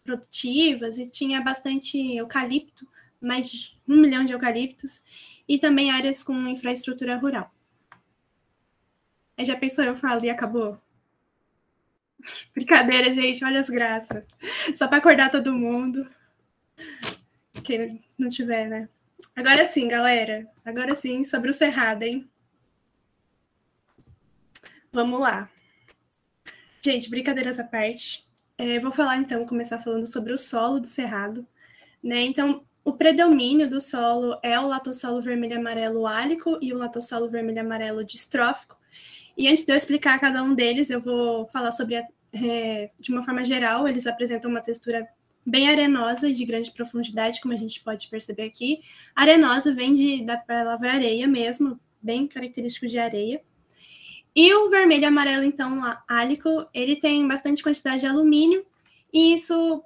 produtivas, e tinha bastante eucalipto, mais de 1 milhão de eucaliptos, e também áreas com infraestrutura rural. Aí já pensou, eu falo e acabou? Brincadeira, gente, olha as graças. Só para acordar todo mundo. Quem não tiver, né? Agora sim, galera. Agora sim, sobre o Cerrado, hein? Vamos lá. Gente, brincadeiras à parte. Vou falar, então, começar falando sobre o solo do Cerrado, né? Então, o predomínio do solo é o latossolo vermelho-amarelo álico e o latossolo vermelho-amarelo distrófico. E antes de eu explicar cada um deles, eu vou falar sobre, de uma forma geral, eles apresentam uma textura bem arenosa e de grande profundidade, como a gente pode perceber aqui. Arenosa vem da palavra areia mesmo, bem característico de areia. E o vermelho e amarelo, então, álico, ele tem bastante quantidade de alumínio, e isso,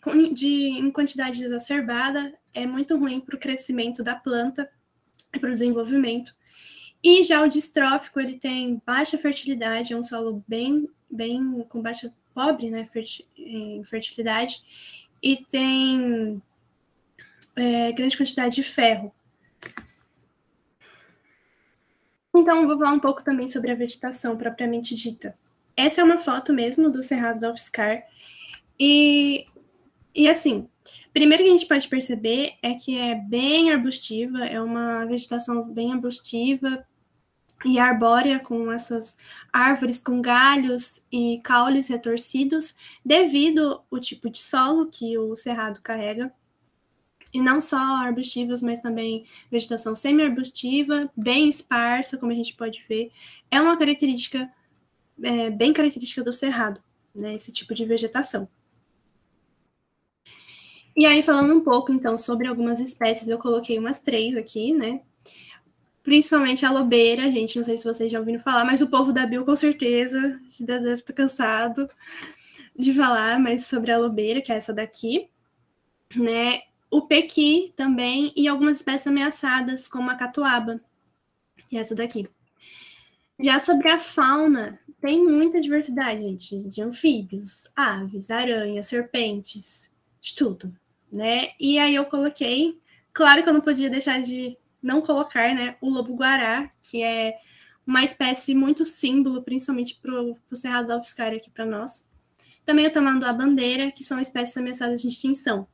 em quantidade exacerbada, é muito ruim para o crescimento da planta e para o desenvolvimento. E já o distrófico, ele tem baixa fertilidade, é um solo bem com baixa, pobre, né, em fertilidade, e tem grande quantidade de ferro. Então, vou falar um pouco também sobre a vegetação propriamente dita. Essa é uma foto mesmo do Cerrado da UFSCar. E assim, primeiro que a gente pode perceber é que é bem arbustiva, é uma vegetação bem arbustiva e arbórea, com essas árvores com galhos e caules retorcidos, devido ao tipo de solo que o Cerrado carrega. E não só arbustivos, mas também vegetação semi-arbustiva, bem esparsa, como a gente pode ver. É uma característica bem característica do Cerrado, né, esse tipo de vegetação. E aí, falando um pouco, então, sobre algumas espécies, eu coloquei umas 3 aqui, né? Principalmente a lobeira, gente, não sei se vocês já ouviram falar, mas o povo da Bio, com certeza, já deve estar cansado de falar mais sobre a lobeira, que é essa daqui, né? O pequi também, e algumas espécies ameaçadas, como a catuaba, que é essa daqui. Já sobre a fauna, tem muita diversidade, gente, de anfíbios, aves, aranhas, serpentes, de tudo, né? E aí eu coloquei, claro que eu não podia deixar de não colocar, né, o lobo-guará, que é uma espécie muito símbolo, principalmente para o Cerrado da UFSCar aqui para nós. Também o tamanduá-bandeira, que são espécies ameaçadas de extinção.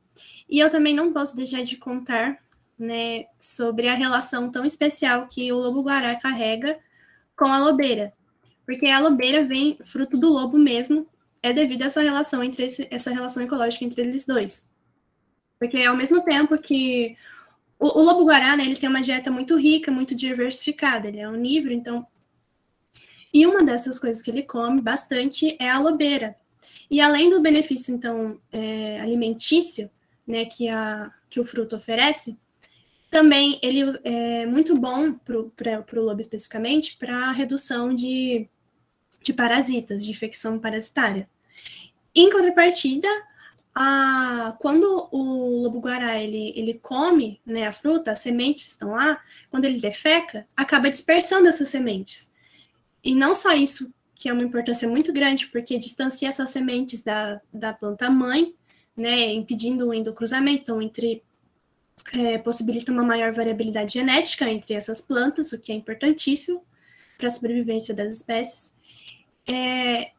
E eu também não posso deixar de contar né, sobre a relação tão especial que o lobo-guará carrega com a lobeira. Porque a lobeira vem fruto do lobo mesmo, é devido a essa relação essa relação ecológica entre eles dois. Porque ao mesmo tempo que o lobo-guará, né, ele tem uma dieta muito rica, muito diversificada, ele é onívoro, então... E uma dessas coisas que ele come bastante é a lobeira. E além do benefício, então, alimentício, né, que o fruto oferece, também ele é muito bom para o lobo especificamente para a redução de parasitas, de infecção parasitária. Em contrapartida, quando o lobo-guará ele come, né, a fruta, as sementes estão lá, quando ele defeca, acaba dispersando essas sementes. E não só isso, que é uma importância muito grande, porque distancia essas sementes da planta-mãe, né, impedindo o endocruzamento, então, possibilita uma maior variabilidade genética entre essas plantas, o que é importantíssimo para a sobrevivência das espécies.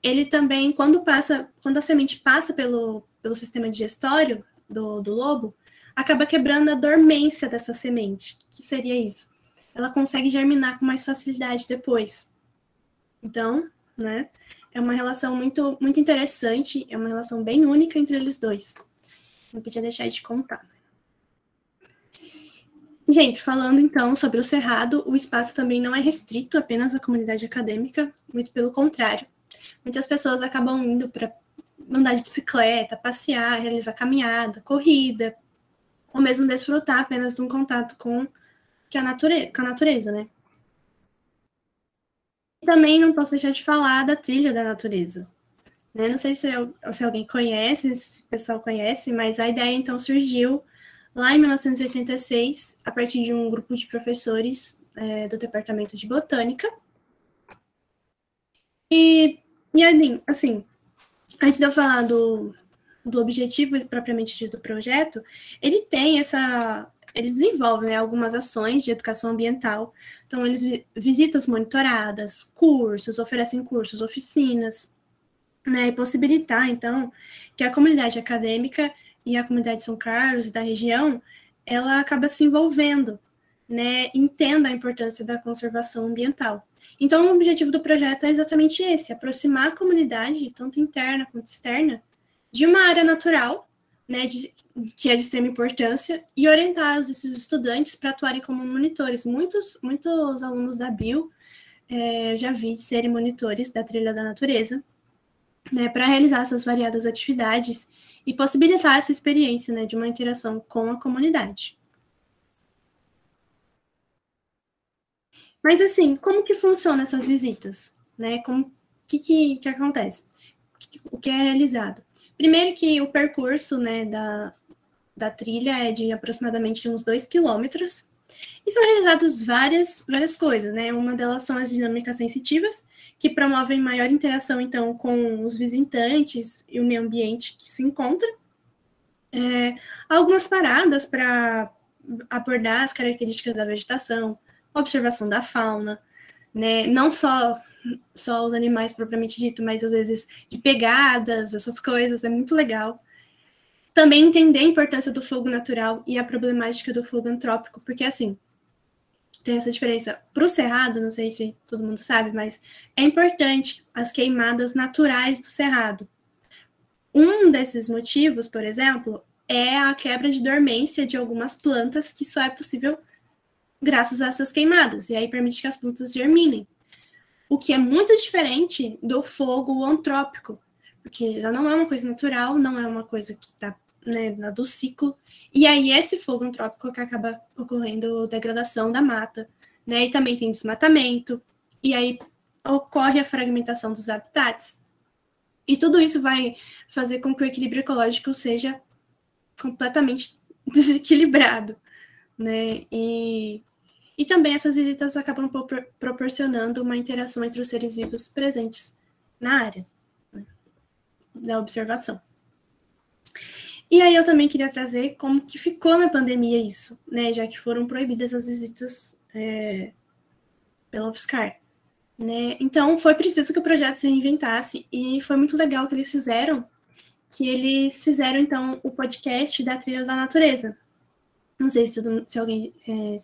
Ele também, quando a semente passa pelo sistema digestório do lobo, acaba quebrando a dormência dessa semente. O que seria isso? Ela consegue germinar com mais facilidade depois. Então, né, é uma relação muito, muito interessante, é uma relação bem única entre eles dois. Não podia deixar de contar. Gente, falando então sobre o Cerrado, o espaço também não é restrito apenas à comunidade acadêmica, muito pelo contrário. Muitas pessoas acabam indo para andar de bicicleta, passear, realizar caminhada, corrida, ou mesmo desfrutar apenas de um contato com a natureza, né? E também não posso deixar de falar da trilha da natureza. Né? Não sei se alguém conhece, se o pessoal conhece, mas a ideia então surgiu lá em 1986, a partir de um grupo de professores do Departamento de Botânica. E assim, antes de eu falar do objetivo propriamente dito do projeto, ele desenvolve, né, algumas ações de educação ambiental. Então, eles visitas monitoradas, cursos, oferecem cursos, oficinas, né, e possibilitar, então, que a comunidade acadêmica e a comunidade de São Carlos e da região, ela acaba se envolvendo, né, entenda a importância da conservação ambiental. Então, o objetivo do projeto é exatamente esse, aproximar a comunidade, tanto interna quanto externa, de uma área natural, né, que é de extrema importância, e orientar esses estudantes para atuarem como monitores. Muitos alunos da Bio já vi serem monitores da trilha da natureza, né, para realizar essas variadas atividades e possibilitar essa experiência, né, de uma interação com a comunidade. Mas, assim, como que funcionam essas visitas? Né? O que acontece? O que é realizado? Primeiro que o percurso, né, da trilha é de aproximadamente uns 2 quilômetros, e são realizadas várias coisas, né? Uma delas são as dinâmicas sensitivas, que promovem maior interação, então, com os visitantes e o meio ambiente que se encontra. Algumas paradas para abordar as características da vegetação, observação da fauna, né? Não só os animais propriamente dito, mas às vezes de pegadas, essas coisas, é muito legal. Também entender a importância do fogo natural e a problemática do fogo antrópico, porque assim, tem essa diferença. Para o Cerrado, não sei se todo mundo sabe, mas é importante as queimadas naturais do Cerrado. Um desses motivos, por exemplo, é a quebra de dormência de algumas plantas, que só é possível graças a essas queimadas, e aí permite que as plantas germinem. O que é muito diferente do fogo antrópico, porque já não é uma coisa natural, não é uma coisa que está, né, do ciclo, e aí esse fogo antrópico que acaba ocorrendo degradação da mata, né, e também tem desmatamento, e aí ocorre a fragmentação dos habitats. E tudo isso vai fazer com que o equilíbrio ecológico seja completamente desequilibrado, né, e também essas visitas acabam proporcionando uma interação entre os seres vivos presentes na área, né, da observação. E aí eu também queria trazer como que ficou na pandemia isso, né, já que foram proibidas as visitas pela UFSCar, né. Então foi preciso que o projeto se reinventasse, e foi muito legal o que eles fizeram, então o podcast da Trilha da Natureza, Não sei se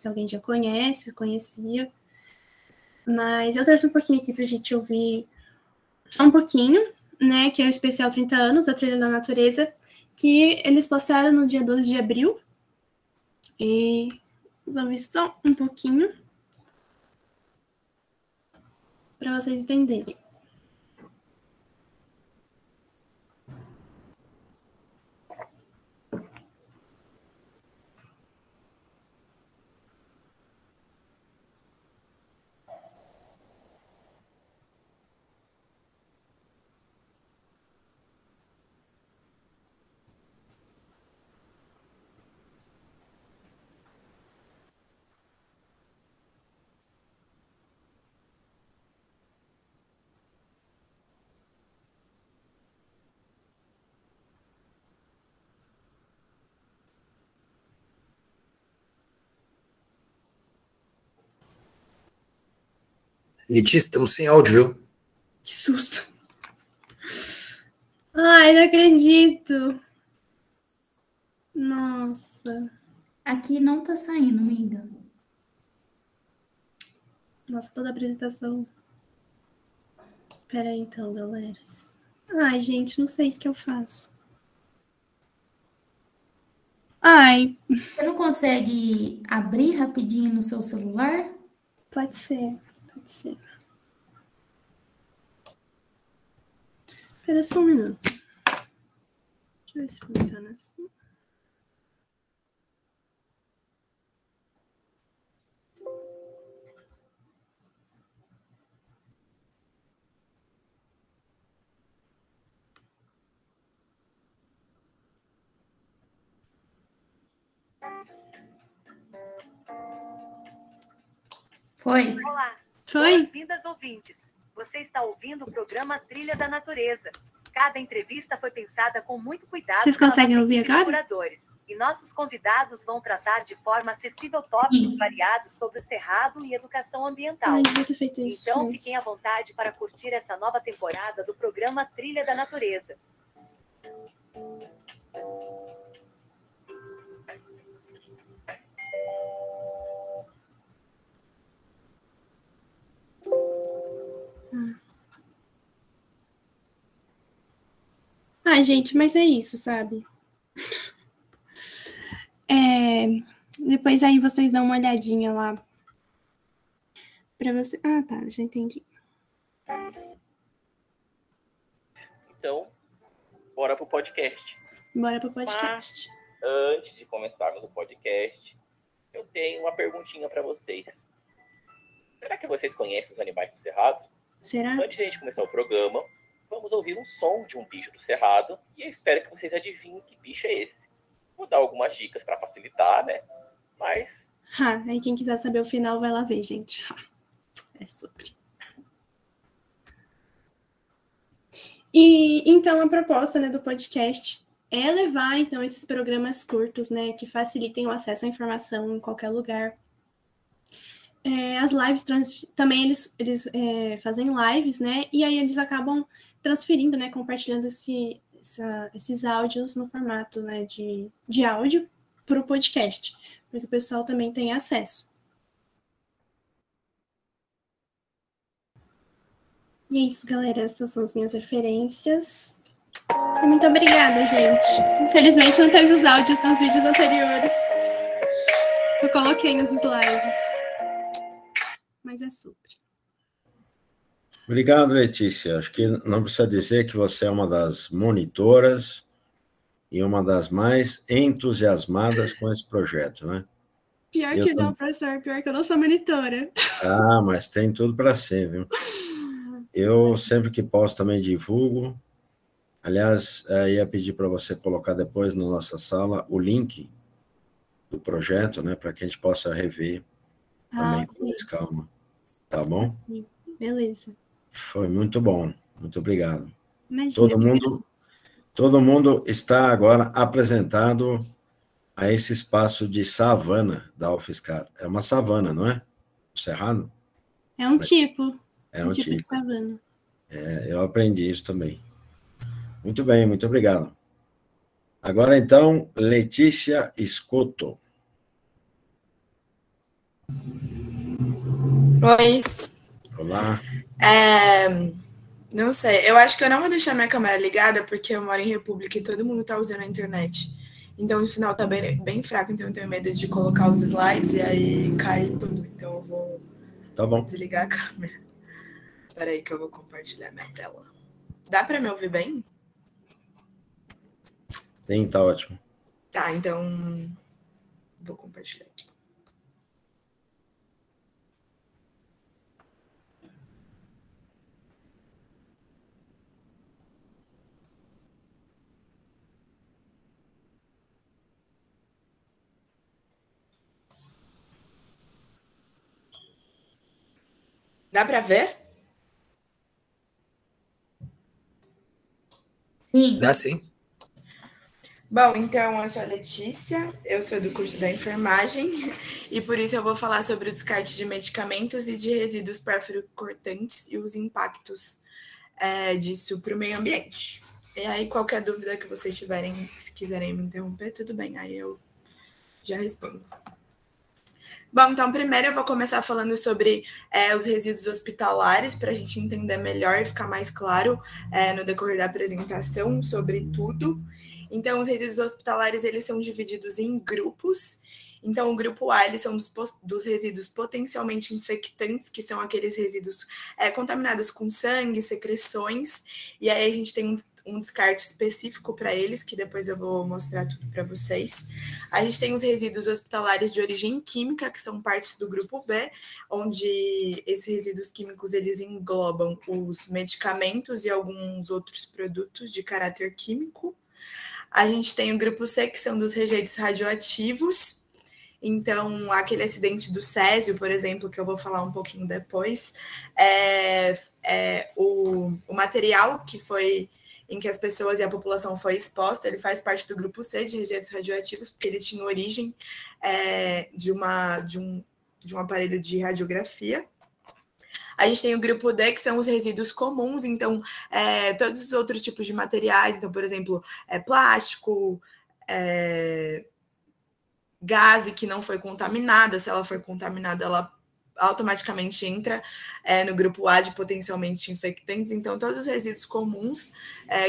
alguém já conhecia, mas eu trouxe um pouquinho aqui para a gente ouvir só um pouquinho, né, que é o especial 30 anos da Trilha da Natureza, que eles postaram no dia 12 de abril. E vamos ouvir só um pouquinho para vocês entenderem. Letícia, estamos sem áudio, viu? Que susto! Ai, não acredito! Nossa! Aqui não tá saindo, amiga. Nossa, toda a apresentação. Pera aí, então, galera. Ai, gente, não sei o que eu faço. Ai, Você não consegue abrir rapidinho no seu celular? pode ser. Espera só um minuto. Deixa eu ver se funciona assim. Foi? Olá, Foi? boas-vindas, ouvintes. Você está ouvindo o programa Trilha da Natureza. Cada entrevista foi pensada com muito cuidado Vocês pela conseguem nossa ouvir equipe de agora? curadores. E nossos convidados vão tratar de forma acessível tópicos variados sobre o cerrado e educação ambiental. Ai, devia ter feito isso. Então, mas- fiquem à vontade para curtir essa nova temporada do programa Trilha da Natureza. Ah, gente, mas é isso, sabe? Depois aí vocês dão uma olhadinha lá. Pra você... Ah, tá, já entendi. Então, bora pro podcast. Bora pro podcast. Antes de começarmos o podcast, eu tenho uma perguntinha para vocês. Será que vocês conhecem os animais do cerrado? Será? Antes de a gente começar o programa, vamos ouvir um som de um bicho do cerrado e eu espero que vocês adivinhem que bicho é esse. Vou dar algumas dicas para facilitar, né? Mas... Aí quem quiser saber o final vai lá ver, gente. É sobre. E então a proposta, né, do podcast é levar então esses programas curtos, né, que facilitem o acesso à informação em qualquer lugar. As lives também eles fazem lives, né, e aí eles acabam transferindo, né, compartilhando esses áudios no formato, né, de áudio para o podcast, para que o pessoal também tenha acesso. E é isso, galera. Essas são as minhas referências. E muito obrigada, gente. Infelizmente não teve os áudios nos vídeos anteriores. Eu coloquei nos slides. Mas é sobre. Obrigado, Letícia. Acho que não precisa dizer que você é uma das monitoras e uma das mais entusiasmadas com esse projeto, né? Pior que não, professor. Pior que eu não sou monitora. Ah, mas tem tudo para ser, viu? Eu sempre que posso também divulgo. Aliás, ia pedir para você colocar depois na nossa sala o link do projeto, né? Para que a gente possa rever também com mais calma. Tá bom? Beleza. Foi muito bom. Muito obrigado. Imagina, Todo mundo está agora apresentado a esse espaço de savana da UFSCar. É uma savana, não é? O cerrado? É um tipo. É um tipo de tipo. savana. Eu aprendi isso também. Muito bem, muito obrigado. Agora, então, Letícia Escoto. Oi. Olá. Não sei, eu acho que eu não vou deixar minha câmera ligada porque eu moro em República e todo mundo tá usando a internet. Então o sinal tá bem fraco, então eu tenho medo de colocar os slides e aí cair tudo. Então eu vou desligar a câmera. Espera aí que eu vou compartilhar minha tela. Dá para me ouvir bem? Sim, tá ótimo. Tá, então vou compartilhar aqui. Dá para ver? Sim. Dá sim. Bom, então eu sou a Letícia, eu sou do curso da enfermagem e por isso eu vou falar sobre o descarte de medicamentos e de resíduos perfluorocortantes e os impactos disso para o meio ambiente. E aí, qualquer dúvida que vocês tiverem, se quiserem me interromper, tudo bem, aí eu já respondo. Bom, então primeiro eu vou começar falando sobre os resíduos hospitalares, para a gente entender melhor e ficar mais claro no decorrer da apresentação sobre tudo. Então, os resíduos hospitalares, eles são divididos em grupos. Então, o grupo A, eles são dos resíduos potencialmente infectantes, que são aqueles resíduos contaminados com sangue, secreções, e aí a gente tem um descarte específico para eles, que depois eu vou mostrar tudo para vocês. A gente tem os resíduos hospitalares de origem química, que são partes do grupo B, onde esses resíduos químicos, eles englobam os medicamentos e alguns outros produtos de caráter químico. A gente tem o grupo C, que são dos rejeitos radioativos. Então, aquele acidente do Césio, por exemplo, que eu vou falar um pouquinho depois, o material que foi em que as pessoas e a população foi exposta, ele faz parte do grupo C de rejeitos radioativos, porque ele tinha origem de um aparelho de radiografia. A gente tem o grupo D, que são os resíduos comuns, então, todos os outros tipos de materiais, então, por exemplo, plástico, gase que não foi contaminada, se ela for contaminada, ela automaticamente entra no grupo A de potencialmente infectantes, então todos os resíduos comuns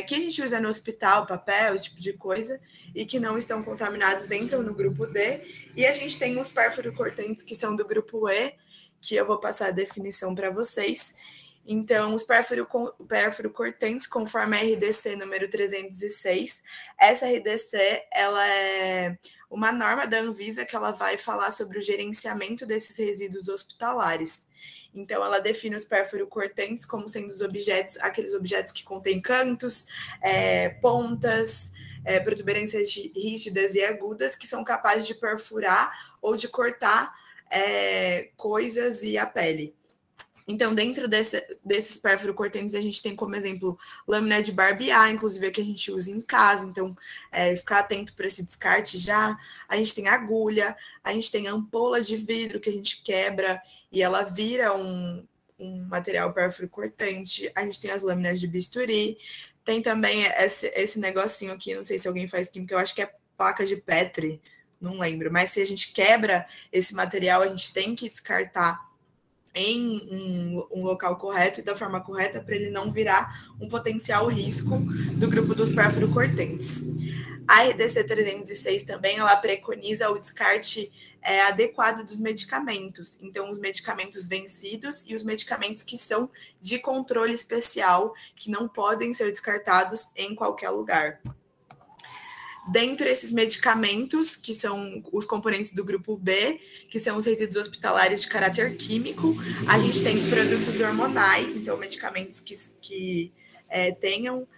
que a gente usa no hospital, papel, esse tipo de coisa, e que não estão contaminados entram no grupo D, e a gente tem os perfluorocortantes que são do grupo E, que eu vou passar a definição para vocês. Então, os perfluorocortantes, conforme a RDC número 306, essa RDC, ela é uma norma da Anvisa que ela vai falar sobre o gerenciamento desses resíduos hospitalares. Então, ela define os perfluorocortantes como sendo os objetos, aqueles objetos que contêm cantos, pontas, protuberâncias rígidas e agudas, que são capazes de perfurar ou de cortar coisas e a pele. Então, dentro desses perfluorocortantes, a gente tem como exemplo lâmina de barbear, inclusive a que a gente usa em casa, então ficar atento para esse descarte já. A gente tem agulha, a gente tem ampola de vidro que a gente quebra e ela vira um material perfluorocortante. A gente tem as lâminas de bisturi, tem também esse negocinho aqui, não sei se alguém faz química, eu acho que é placa de Petri, não lembro, mas se a gente quebra esse material, a gente tem que descartar em um local correto e da forma correta para ele não virar um potencial risco do grupo dos perfluorocortantes. A RDC 306 também, ela preconiza o descarte adequado dos medicamentos. Então, os medicamentos vencidos e os medicamentos que são de controle especial, que não podem ser descartados em qualquer lugar. Dentre esses medicamentos, que são os componentes do grupo B, que são os resíduos hospitalares de caráter químico, a gente tem produtos hormonais, então medicamentos que tenham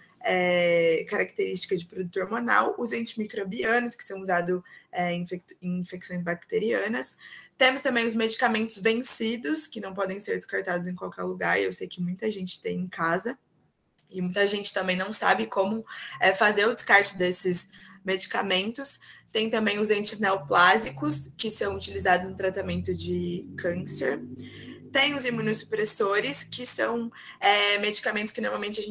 característica de produto hormonal, os antimicrobianos, que são usados em infecções bacterianas. Temos também os medicamentos vencidos, que não podem ser descartados em qualquer lugar, eu sei que muita gente tem em casa, e muita gente também não sabe como fazer o descarte desses medicamentos. Tem também os antineoplásicos, que são utilizados no tratamento de câncer. Tem os imunossupressores, que são medicamentos que normalmente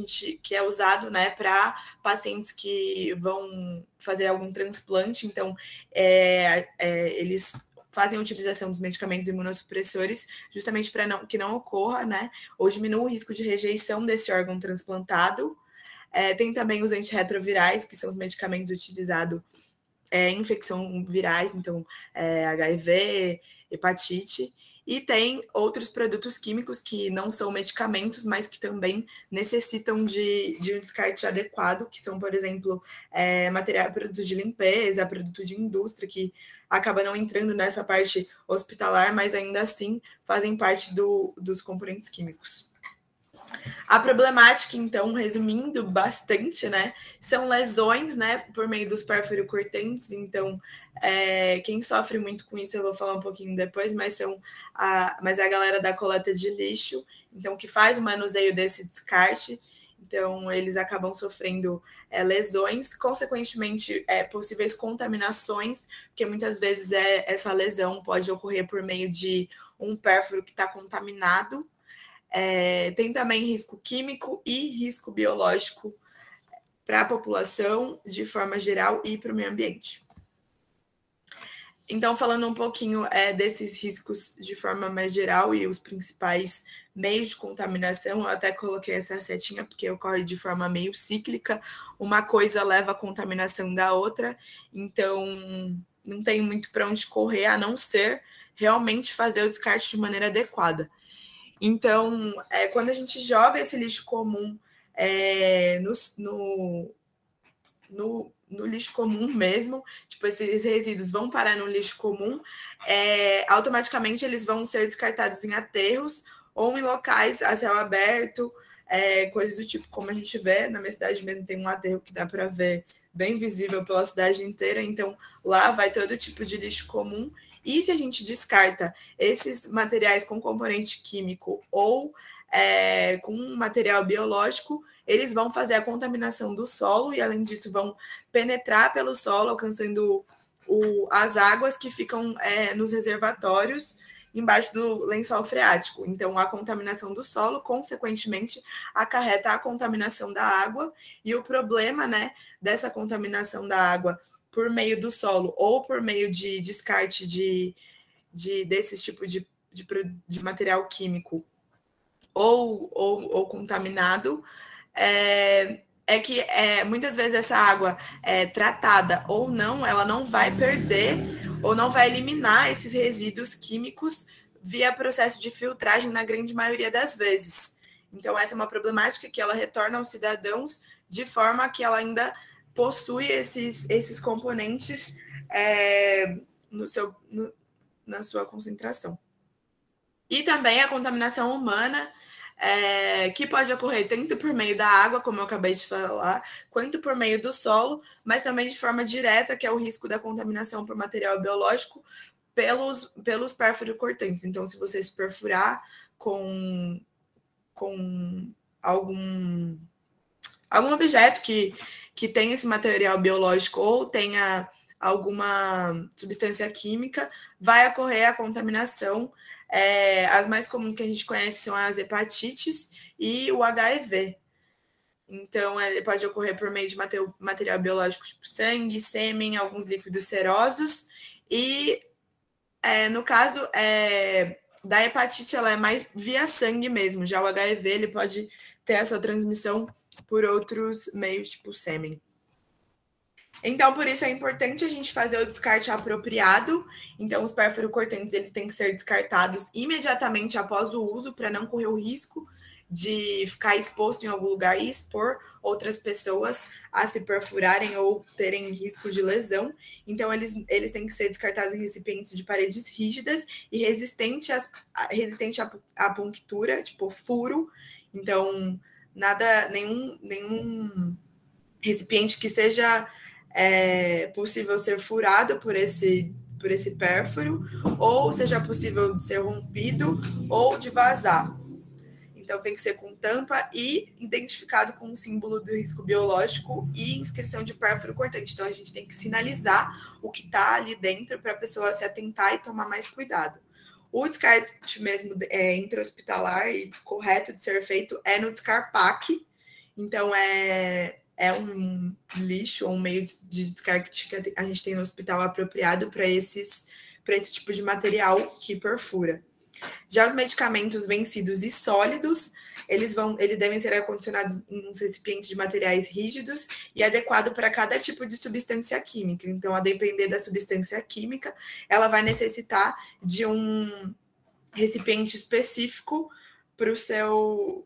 que é usado, né, para pacientes que vão fazer algum transplante. Então, eles fazem a utilização dos medicamentos imunossupressores, justamente para que não ocorra, né, ou diminua o risco de rejeição desse órgão transplantado. Tem também os antirretrovirais, que são os medicamentos utilizados em infecção virais, então HIV, hepatite. E tem outros produtos químicos que não são medicamentos, mas que também necessitam de um descarte adequado, que são, por exemplo, produtos de limpeza, produto de indústria, que acaba não entrando nessa parte hospitalar, mas ainda assim fazem parte dos componentes químicos. A problemática, então, resumindo bastante, né, são lesões, né, por meio dos pérfuro-cortantes. Então, quem sofre muito com isso, eu vou falar um pouquinho depois, mas é a galera da coleta de lixo, então, que faz o manuseio desse descarte. Então, eles acabam sofrendo lesões, consequentemente, possíveis contaminações, porque muitas vezes essa lesão pode ocorrer por meio de um pérfuro que está contaminado. Tem também risco químico e risco biológico para a população de forma geral e para o meio ambiente. Então, falando um pouquinho desses riscos de forma mais geral e os principais meios de contaminação, eu até coloquei essa setinha porque ocorre de forma meio cíclica, uma coisa leva à contaminação da outra, então não tem muito para onde correr, a não ser realmente fazer o descarte de maneira adequada. Então, quando a gente joga esse lixo comum no lixo comum mesmo, tipo, esses resíduos vão parar no lixo comum, automaticamente eles vão ser descartados em aterros ou em locais a céu aberto, coisas do tipo, como a gente vê, na minha cidade mesmo tem um aterro que dá para ver bem visível pela cidade inteira, então lá vai todo tipo de lixo comum. E se a gente descarta esses materiais com componente químico ou com material biológico, eles vão fazer a contaminação do solo e, além disso, vão penetrar pelo solo, alcançando as águas que ficam nos reservatórios embaixo do lençol freático. Então, a contaminação do solo, consequentemente, acarreta a contaminação da água. E o problema, né, dessa contaminação da água por meio do solo ou por meio de descarte desse tipo de material químico ou contaminado, que muitas vezes essa água tratada ou não, ela não vai perder ou não vai eliminar esses resíduos químicos via processo de filtragem na grande maioria das vezes. Então, essa é uma problemática que ela retorna aos cidadãos de forma que ela ainda possui esses componentes na sua concentração. E também a contaminação humana, que pode ocorrer tanto por meio da água, como eu acabei de falar, quanto por meio do solo, mas também de forma direta, que é o risco da contaminação por material biológico pelos pérfuro-cortantes. Então, se você se perfurar com algum objeto que tenha esse material biológico ou tenha alguma substância química, vai ocorrer a contaminação. As mais comuns que a gente conhece são as hepatites e o HIV. Então, ele pode ocorrer por meio de material biológico, tipo sangue, sêmen, alguns líquidos serosos. E, no caso da hepatite, ela é mais via sangue mesmo. Já o HIV, ele pode ter a sua transmissão por outros meios, tipo sêmen. Então, por isso é importante a gente fazer o descarte apropriado. Então, os pérfuro-cortantes, eles têm que ser descartados imediatamente após o uso, para não correr o risco de ficar exposto em algum lugar e expor outras pessoas a se perfurarem ou terem risco de lesão. Então, eles têm que ser descartados em recipientes de paredes rígidas e resistente à punctura, tipo furo. Então, nenhum recipiente que seja possível ser furado por esse pérfuro, ou seja possível de ser rompido ou de vazar. Então, tem que ser com tampa e identificado com o símbolo do risco biológico e inscrição de pérfuro cortante. Então, a gente tem que sinalizar o que está ali dentro para a pessoa se atentar e tomar mais cuidado. O descarte mesmo intra-hospitalar e correto de ser feito é no Descarpac. Então, é um lixo ou um meio de descarte que a gente tem no hospital apropriado para esses para esse tipo de material que perfura. Já os medicamentos vencidos e sólidos, eles devem ser acondicionados em um recipiente de materiais rígidos e adequado para cada tipo de substância química. Então, a depender da substância química, ela vai necessitar de um recipiente específico para o seu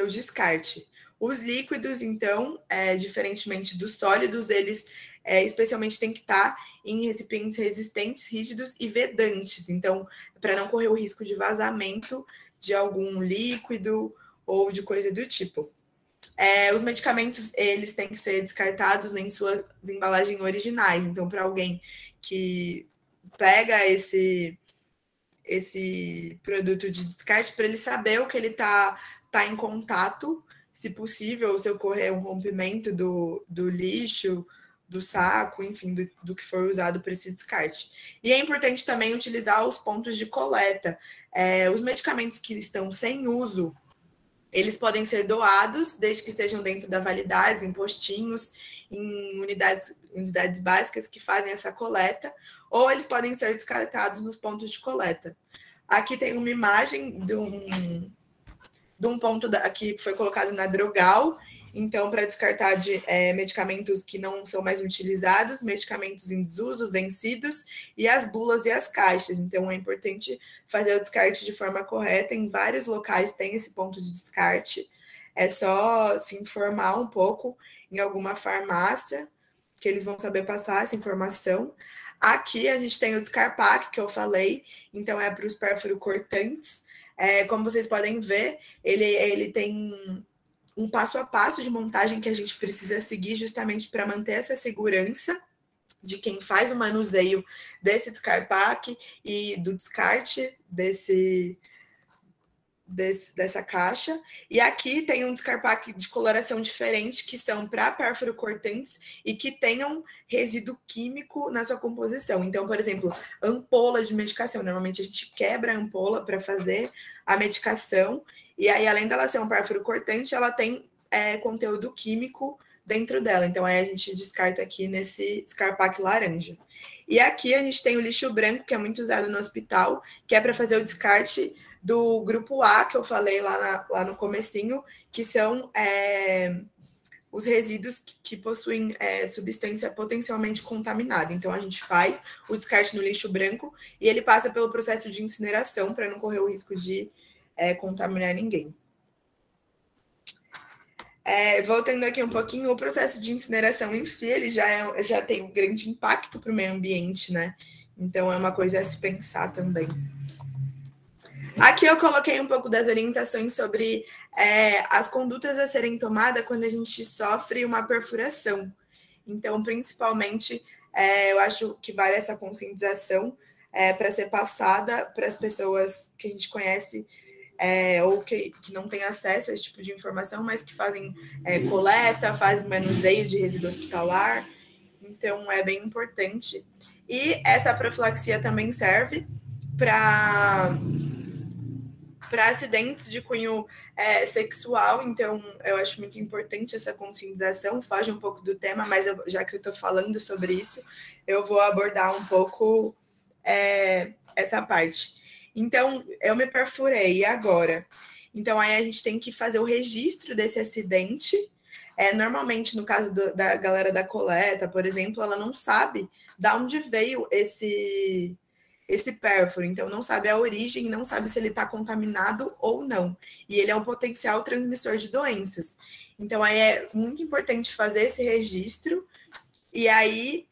descarte. Os líquidos, então, diferentemente dos sólidos, eles especialmente têm que estar em recipientes resistentes, rígidos e vedantes. Então, para não correr o risco de vazamento de algum líquido ou de coisa do tipo. Os medicamentos, eles têm que ser descartados em suas embalagens originais. Então, para alguém que pega esse produto de descarte, para ele saber o que ele está em contato, se possível, se ocorrer um rompimento do lixo, do saco, enfim, do que for usado para esse descarte. E é importante também utilizar os pontos de coleta. Os medicamentos que estão sem uso, eles podem ser doados, desde que estejam dentro da validade, em postinhos, em unidades básicas que fazem essa coleta, ou eles podem ser descartados nos pontos de coleta. Aqui tem uma imagem de um ponto que foi colocado na Drogal, então, para descartar medicamentos que não são mais utilizados, medicamentos em desuso, vencidos, e as bulas e as caixas. Então, é importante fazer o descarte de forma correta. Em vários locais tem esse ponto de descarte. É só se informar um pouco em alguma farmácia, que eles vão saber passar essa informação. Aqui a gente tem o Descarpac, que eu falei, então é para os pérfuro cortantes. Como vocês podem ver, ele tem um passo a passo de montagem que a gente precisa seguir justamente para manter essa segurança de quem faz o manuseio desse Descarpac e do descarte dessa caixa. E aqui tem um Descarpac de coloração diferente, que são para pérfuro cortantes e que tenham resíduo químico na sua composição. Então, por exemplo, ampola de medicação. Normalmente a gente quebra a ampola para fazer a medicação. E aí, além dela ser um pérfuro cortante, ela tem conteúdo químico dentro dela. Então, aí a gente descarta aqui nesse Descarpac laranja. E aqui a gente tem o lixo branco, que é muito usado no hospital, que é para fazer o descarte do grupo A, que eu falei lá no comecinho, que são os resíduos que possuem substância potencialmente contaminada. Então, a gente faz o descarte no lixo branco e ele passa pelo processo de incineração para não correr o risco de contaminar ninguém. Voltando aqui um pouquinho, o processo de incineração em si, ele já tem um grande impacto para o meio ambiente, né? Então, é uma coisa a se pensar também. Aqui eu coloquei um pouco das orientações sobre as condutas a serem tomadas quando a gente sofre uma perfuração. Então, principalmente, eu acho que vale essa conscientização para ser passada para as pessoas que a gente conhece ou que não têm acesso a esse tipo de informação, mas que fazem coleta, fazem manuseio de resíduo hospitalar. Então, é bem importante. E essa profilaxia também serve para acidentes de cunho sexual. Então, eu acho muito importante essa conscientização. Foge um pouco do tema, mas já que eu estou falando sobre isso, eu vou abordar um pouco essa parte. Então, eu me perfurei, e agora? Então, aí a gente tem que fazer o registro desse acidente. Normalmente, no caso da galera da coleta, por exemplo, ela não sabe de onde veio esse pérfuro, então não sabe a origem, não sabe se ele está contaminado ou não. E ele é um potencial transmissor de doenças. Então, aí é muito importante fazer esse registro, e aí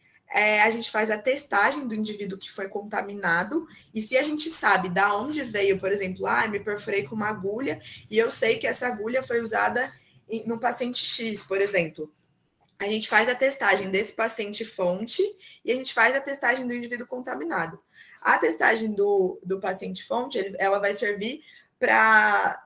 a gente faz a testagem do indivíduo que foi contaminado, e se a gente sabe de onde veio, por exemplo, me perfurei com uma agulha, e eu sei que essa agulha foi usada no paciente X, por exemplo. A gente faz a testagem desse paciente fonte, e a gente faz a testagem do indivíduo contaminado. A testagem do paciente fonte, ela vai servir para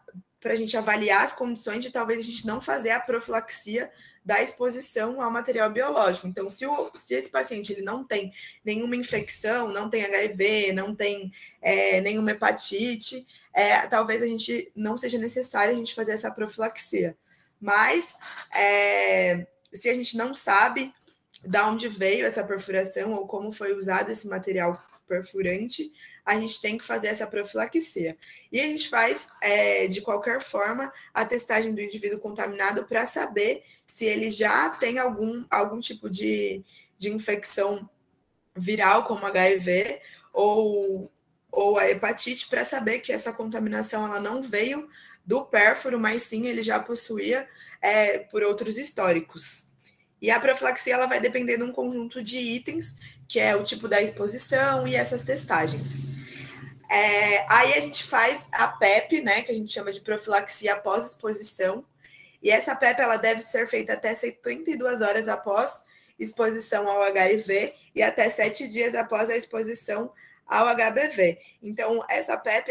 a gente avaliar as condições de talvez a gente não fazer a profilaxia da exposição ao material biológico. Então, se esse paciente ele não tem nenhuma infecção, não tem HIV, não tem nenhuma hepatite, talvez a gente não seja necessário a gente fazer essa profilaxia. Mas, se a gente não sabe de onde veio essa perfuração ou como foi usado esse material perfurante, a gente tem que fazer essa profilaxia. E a gente faz, de qualquer forma, a testagem do indivíduo contaminado para saber se ele já tem algum tipo de infecção viral, como HIV, ou a hepatite, para saber que essa contaminação ela não veio do pérfuro, mas sim ele já possuía por outros históricos. E a profilaxia ela vai depender de um conjunto de itens, que é o tipo da exposição e essas testagens. Aí a gente faz a PEP, né, que a gente chama de profilaxia após exposição, e essa PEP ela deve ser feita até 72 horas após exposição ao HIV e até 7 dias após a exposição ao HBV. Então, essa PEP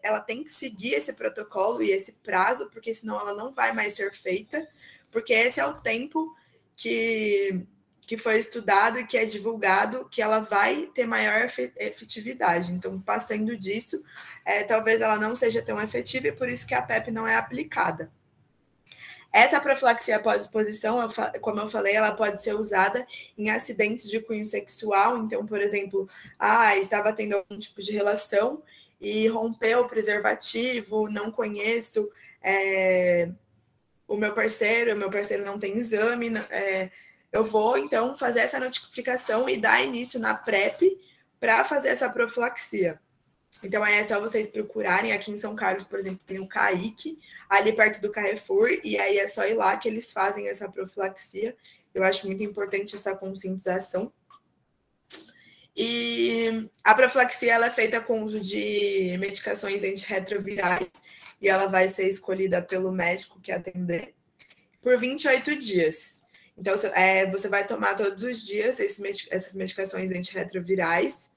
ela tem que seguir esse protocolo e esse prazo, porque senão ela não vai mais ser feita, porque esse é o tempo que foi estudado e que é divulgado que ela vai ter maior efetividade. Então, passando disso, talvez ela não seja tão efetiva e por isso que a PEP não é aplicada. Essa profilaxia após exposição, como eu falei, ela pode ser usada em acidentes de cunho sexual. Então, por exemplo, estava tendo algum tipo de relação e rompeu o preservativo, não conheço o meu parceiro não tem exame, eu vou, então, fazer essa notificação e dar início na PrEP para fazer essa profilaxia. Então, é só vocês procurarem. Aqui em São Carlos, por exemplo, tem o CAIC, ali perto do Carrefour, e aí é só ir lá que eles fazem essa profilaxia. Eu acho muito importante essa conscientização. E a profilaxia ela é feita com o uso de medicações antirretrovirais, e ela vai ser escolhida pelo médico que atender, por 28 dias. Então, você vai tomar todos os dias essas medicações antirretrovirais,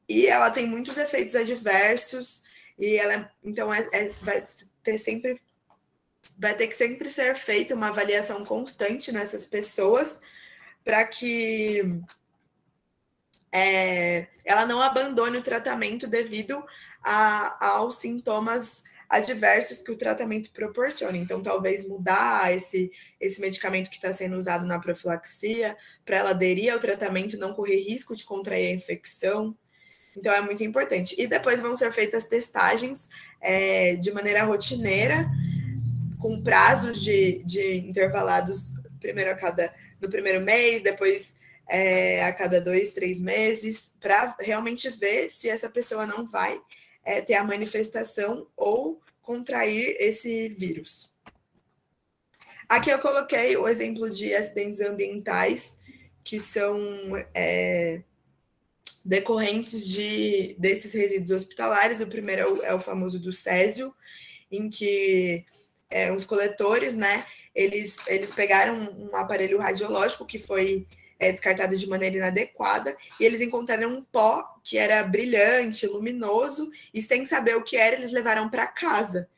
e ela tem muitos efeitos adversos, e então vai ter que sempre ser feita uma avaliação constante nessas pessoas, para que ela não abandone o tratamento devido aos sintomas adversos que o tratamento proporciona. Então, talvez mudar esse medicamento que está sendo usado na profilaxia, para ela aderir ao tratamento, não correr risco de contrair a infecção. Então, é muito importante. E depois vão ser feitas testagens de maneira rotineira, com prazos de intervalados, primeiro no primeiro mês, depois a cada 2, 3 meses, para realmente ver se essa pessoa não vai ter a manifestação ou contrair esse vírus. Aqui eu coloquei o exemplo de acidentes ambientais que são decorrentes desses resíduos hospitalares. O primeiro é o famoso do Césio, em que os coletores, né, eles pegaram um aparelho radiológico que foi descartado de maneira inadequada, e eles encontraram um pó que era brilhante, luminoso, e sem saber o que era, eles levaram para casa.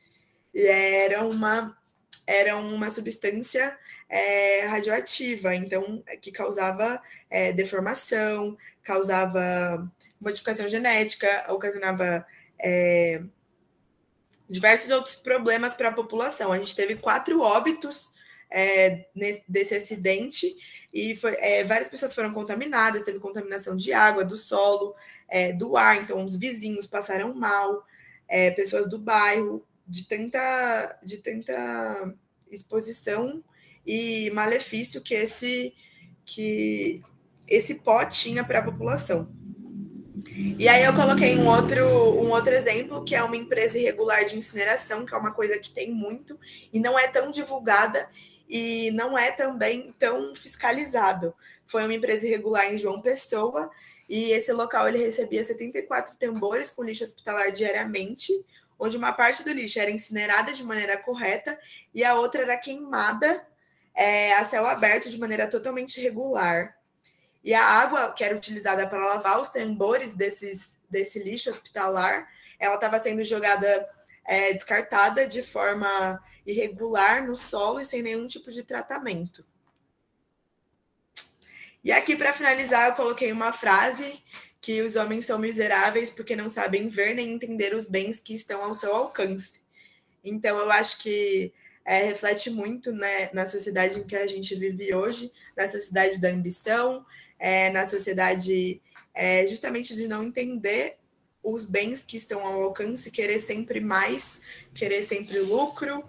E era uma substância radioativa, então, que causava deformação, causava modificação genética, ocasionava diversos outros problemas para a população. A gente teve 4 óbitos desse acidente, e várias pessoas foram contaminadas, teve contaminação de água, do solo, do ar, então os vizinhos passaram mal, pessoas do bairro, de tanta exposição e malefício que esse pó tinha para a população. E aí eu coloquei um outro exemplo, que é uma empresa irregular de incineração, que é uma coisa que tem muito e não é tão divulgada e não é também tão fiscalizado. Foi uma empresa irregular em João Pessoa, e esse local ele recebia 74 tambores com lixo hospitalar diariamente, onde uma parte do lixo era incinerada de maneira correta e a outra era queimada a céu aberto de maneira totalmente irregular. E a água que era utilizada para lavar os tambores desse lixo hospitalar, ela estava sendo jogada, descartada de forma irregular no solo e sem nenhum tipo de tratamento. E aqui, para finalizar, eu coloquei uma frase, que os homens são miseráveis porque não sabem ver nem entender os bens que estão ao seu alcance. Então, eu acho que reflete muito, né, na sociedade em que a gente vive hoje, na sociedade da ambição, na sociedade justamente de não entender os bens que estão ao alcance, querer sempre mais, querer sempre lucro,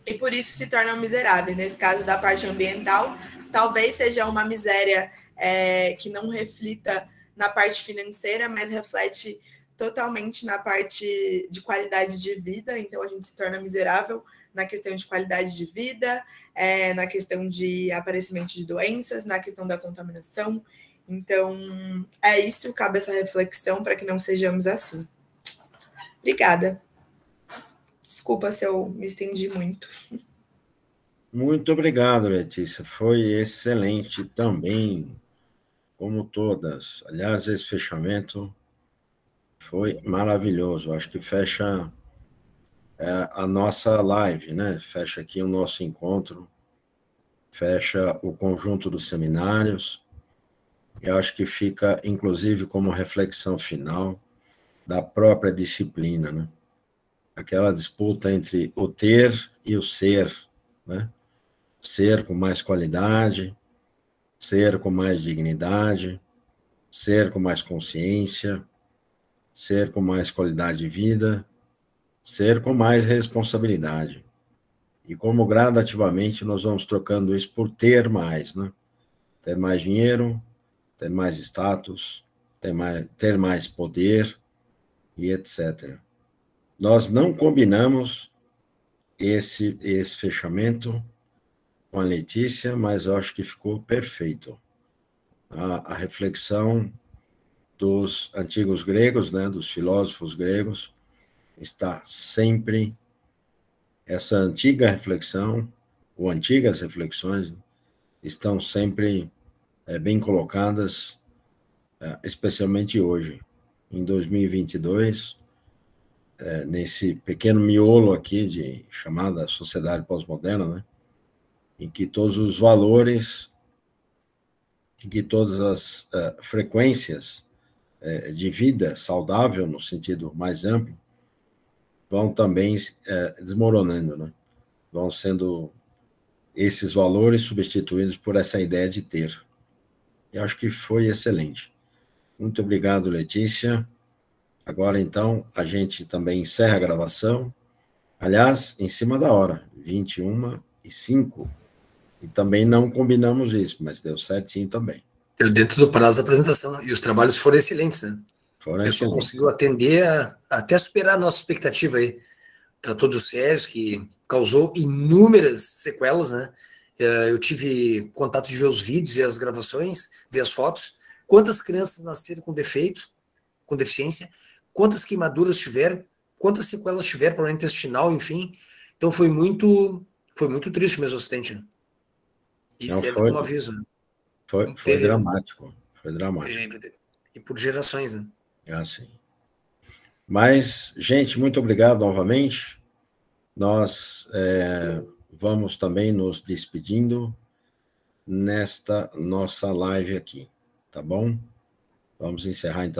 e por isso se tornam miseráveis. Nesse caso da parte ambiental, talvez seja uma miséria que não reflita na parte financeira, mas reflete totalmente na parte de qualidade de vida. Então, a gente se torna miserável na questão de qualidade de vida, na questão de aparecimento de doenças, na questão da contaminação. Então, é isso, cabe essa reflexão para que não sejamos assim. Obrigada. Desculpa se eu me estendi muito. Muito obrigado, Letícia. Foi excelente também, como todas. Aliás, esse fechamento foi maravilhoso. Acho que fecha a nossa live, né? Fecha aqui o nosso encontro, fecha o conjunto dos seminários. Eu acho que fica, inclusive, como reflexão final da própria disciplina, né? Aquela disputa entre o ter e o ser, né? Ser com mais qualidade, ser com mais dignidade, ser com mais consciência, ser com mais qualidade de vida, ser com mais responsabilidade. E como gradativamente nós vamos trocando isso por ter mais, né? Ter mais dinheiro, ter mais status, ter mais poder e etc. Nós não combinamos esse fechamento com a Letícia, mas eu acho que ficou perfeito. A reflexão dos antigos gregos, né, dos filósofos gregos, está sempre, essa antiga reflexão, ou antigas reflexões, estão sempre bem colocadas, especialmente hoje, em 2022, nesse pequeno miolo aqui de chamada sociedade pós-moderna, né, em que todos os valores, em que todas as frequências de vida saudável, no sentido mais amplo, vão também desmoronando, né? Vão sendo esses valores substituídos por essa ideia de ter. Eu acho que foi excelente. Muito obrigado, Letícia. Agora, então, a gente também encerra a gravação. Aliás, em cima da hora, 21h05. E também não combinamos isso, mas deu certinho também. Deu dentro do prazo da apresentação. E os trabalhos foram excelentes, né? Foram o pessoal excelentes. Conseguiu atender, até superar a nossa expectativa aí. Tratou do SES, que causou inúmeras sequelas, né? Eu tive contato de ver os vídeos, ver as gravações, ver as fotos. Quantas crianças nasceram com defeito, com deficiência, quantas queimaduras tiveram, quantas sequelas tiveram, problema intestinal, enfim. Então foi muito triste o mesmo acidente, né? E não, serve como aviso, né? Foi dramático. Foi dramático. E por gerações, né? Assim. Mas, gente, muito obrigado novamente. Nós vamos também nos despedindo nesta nossa live aqui, tá bom? Vamos encerrar, então.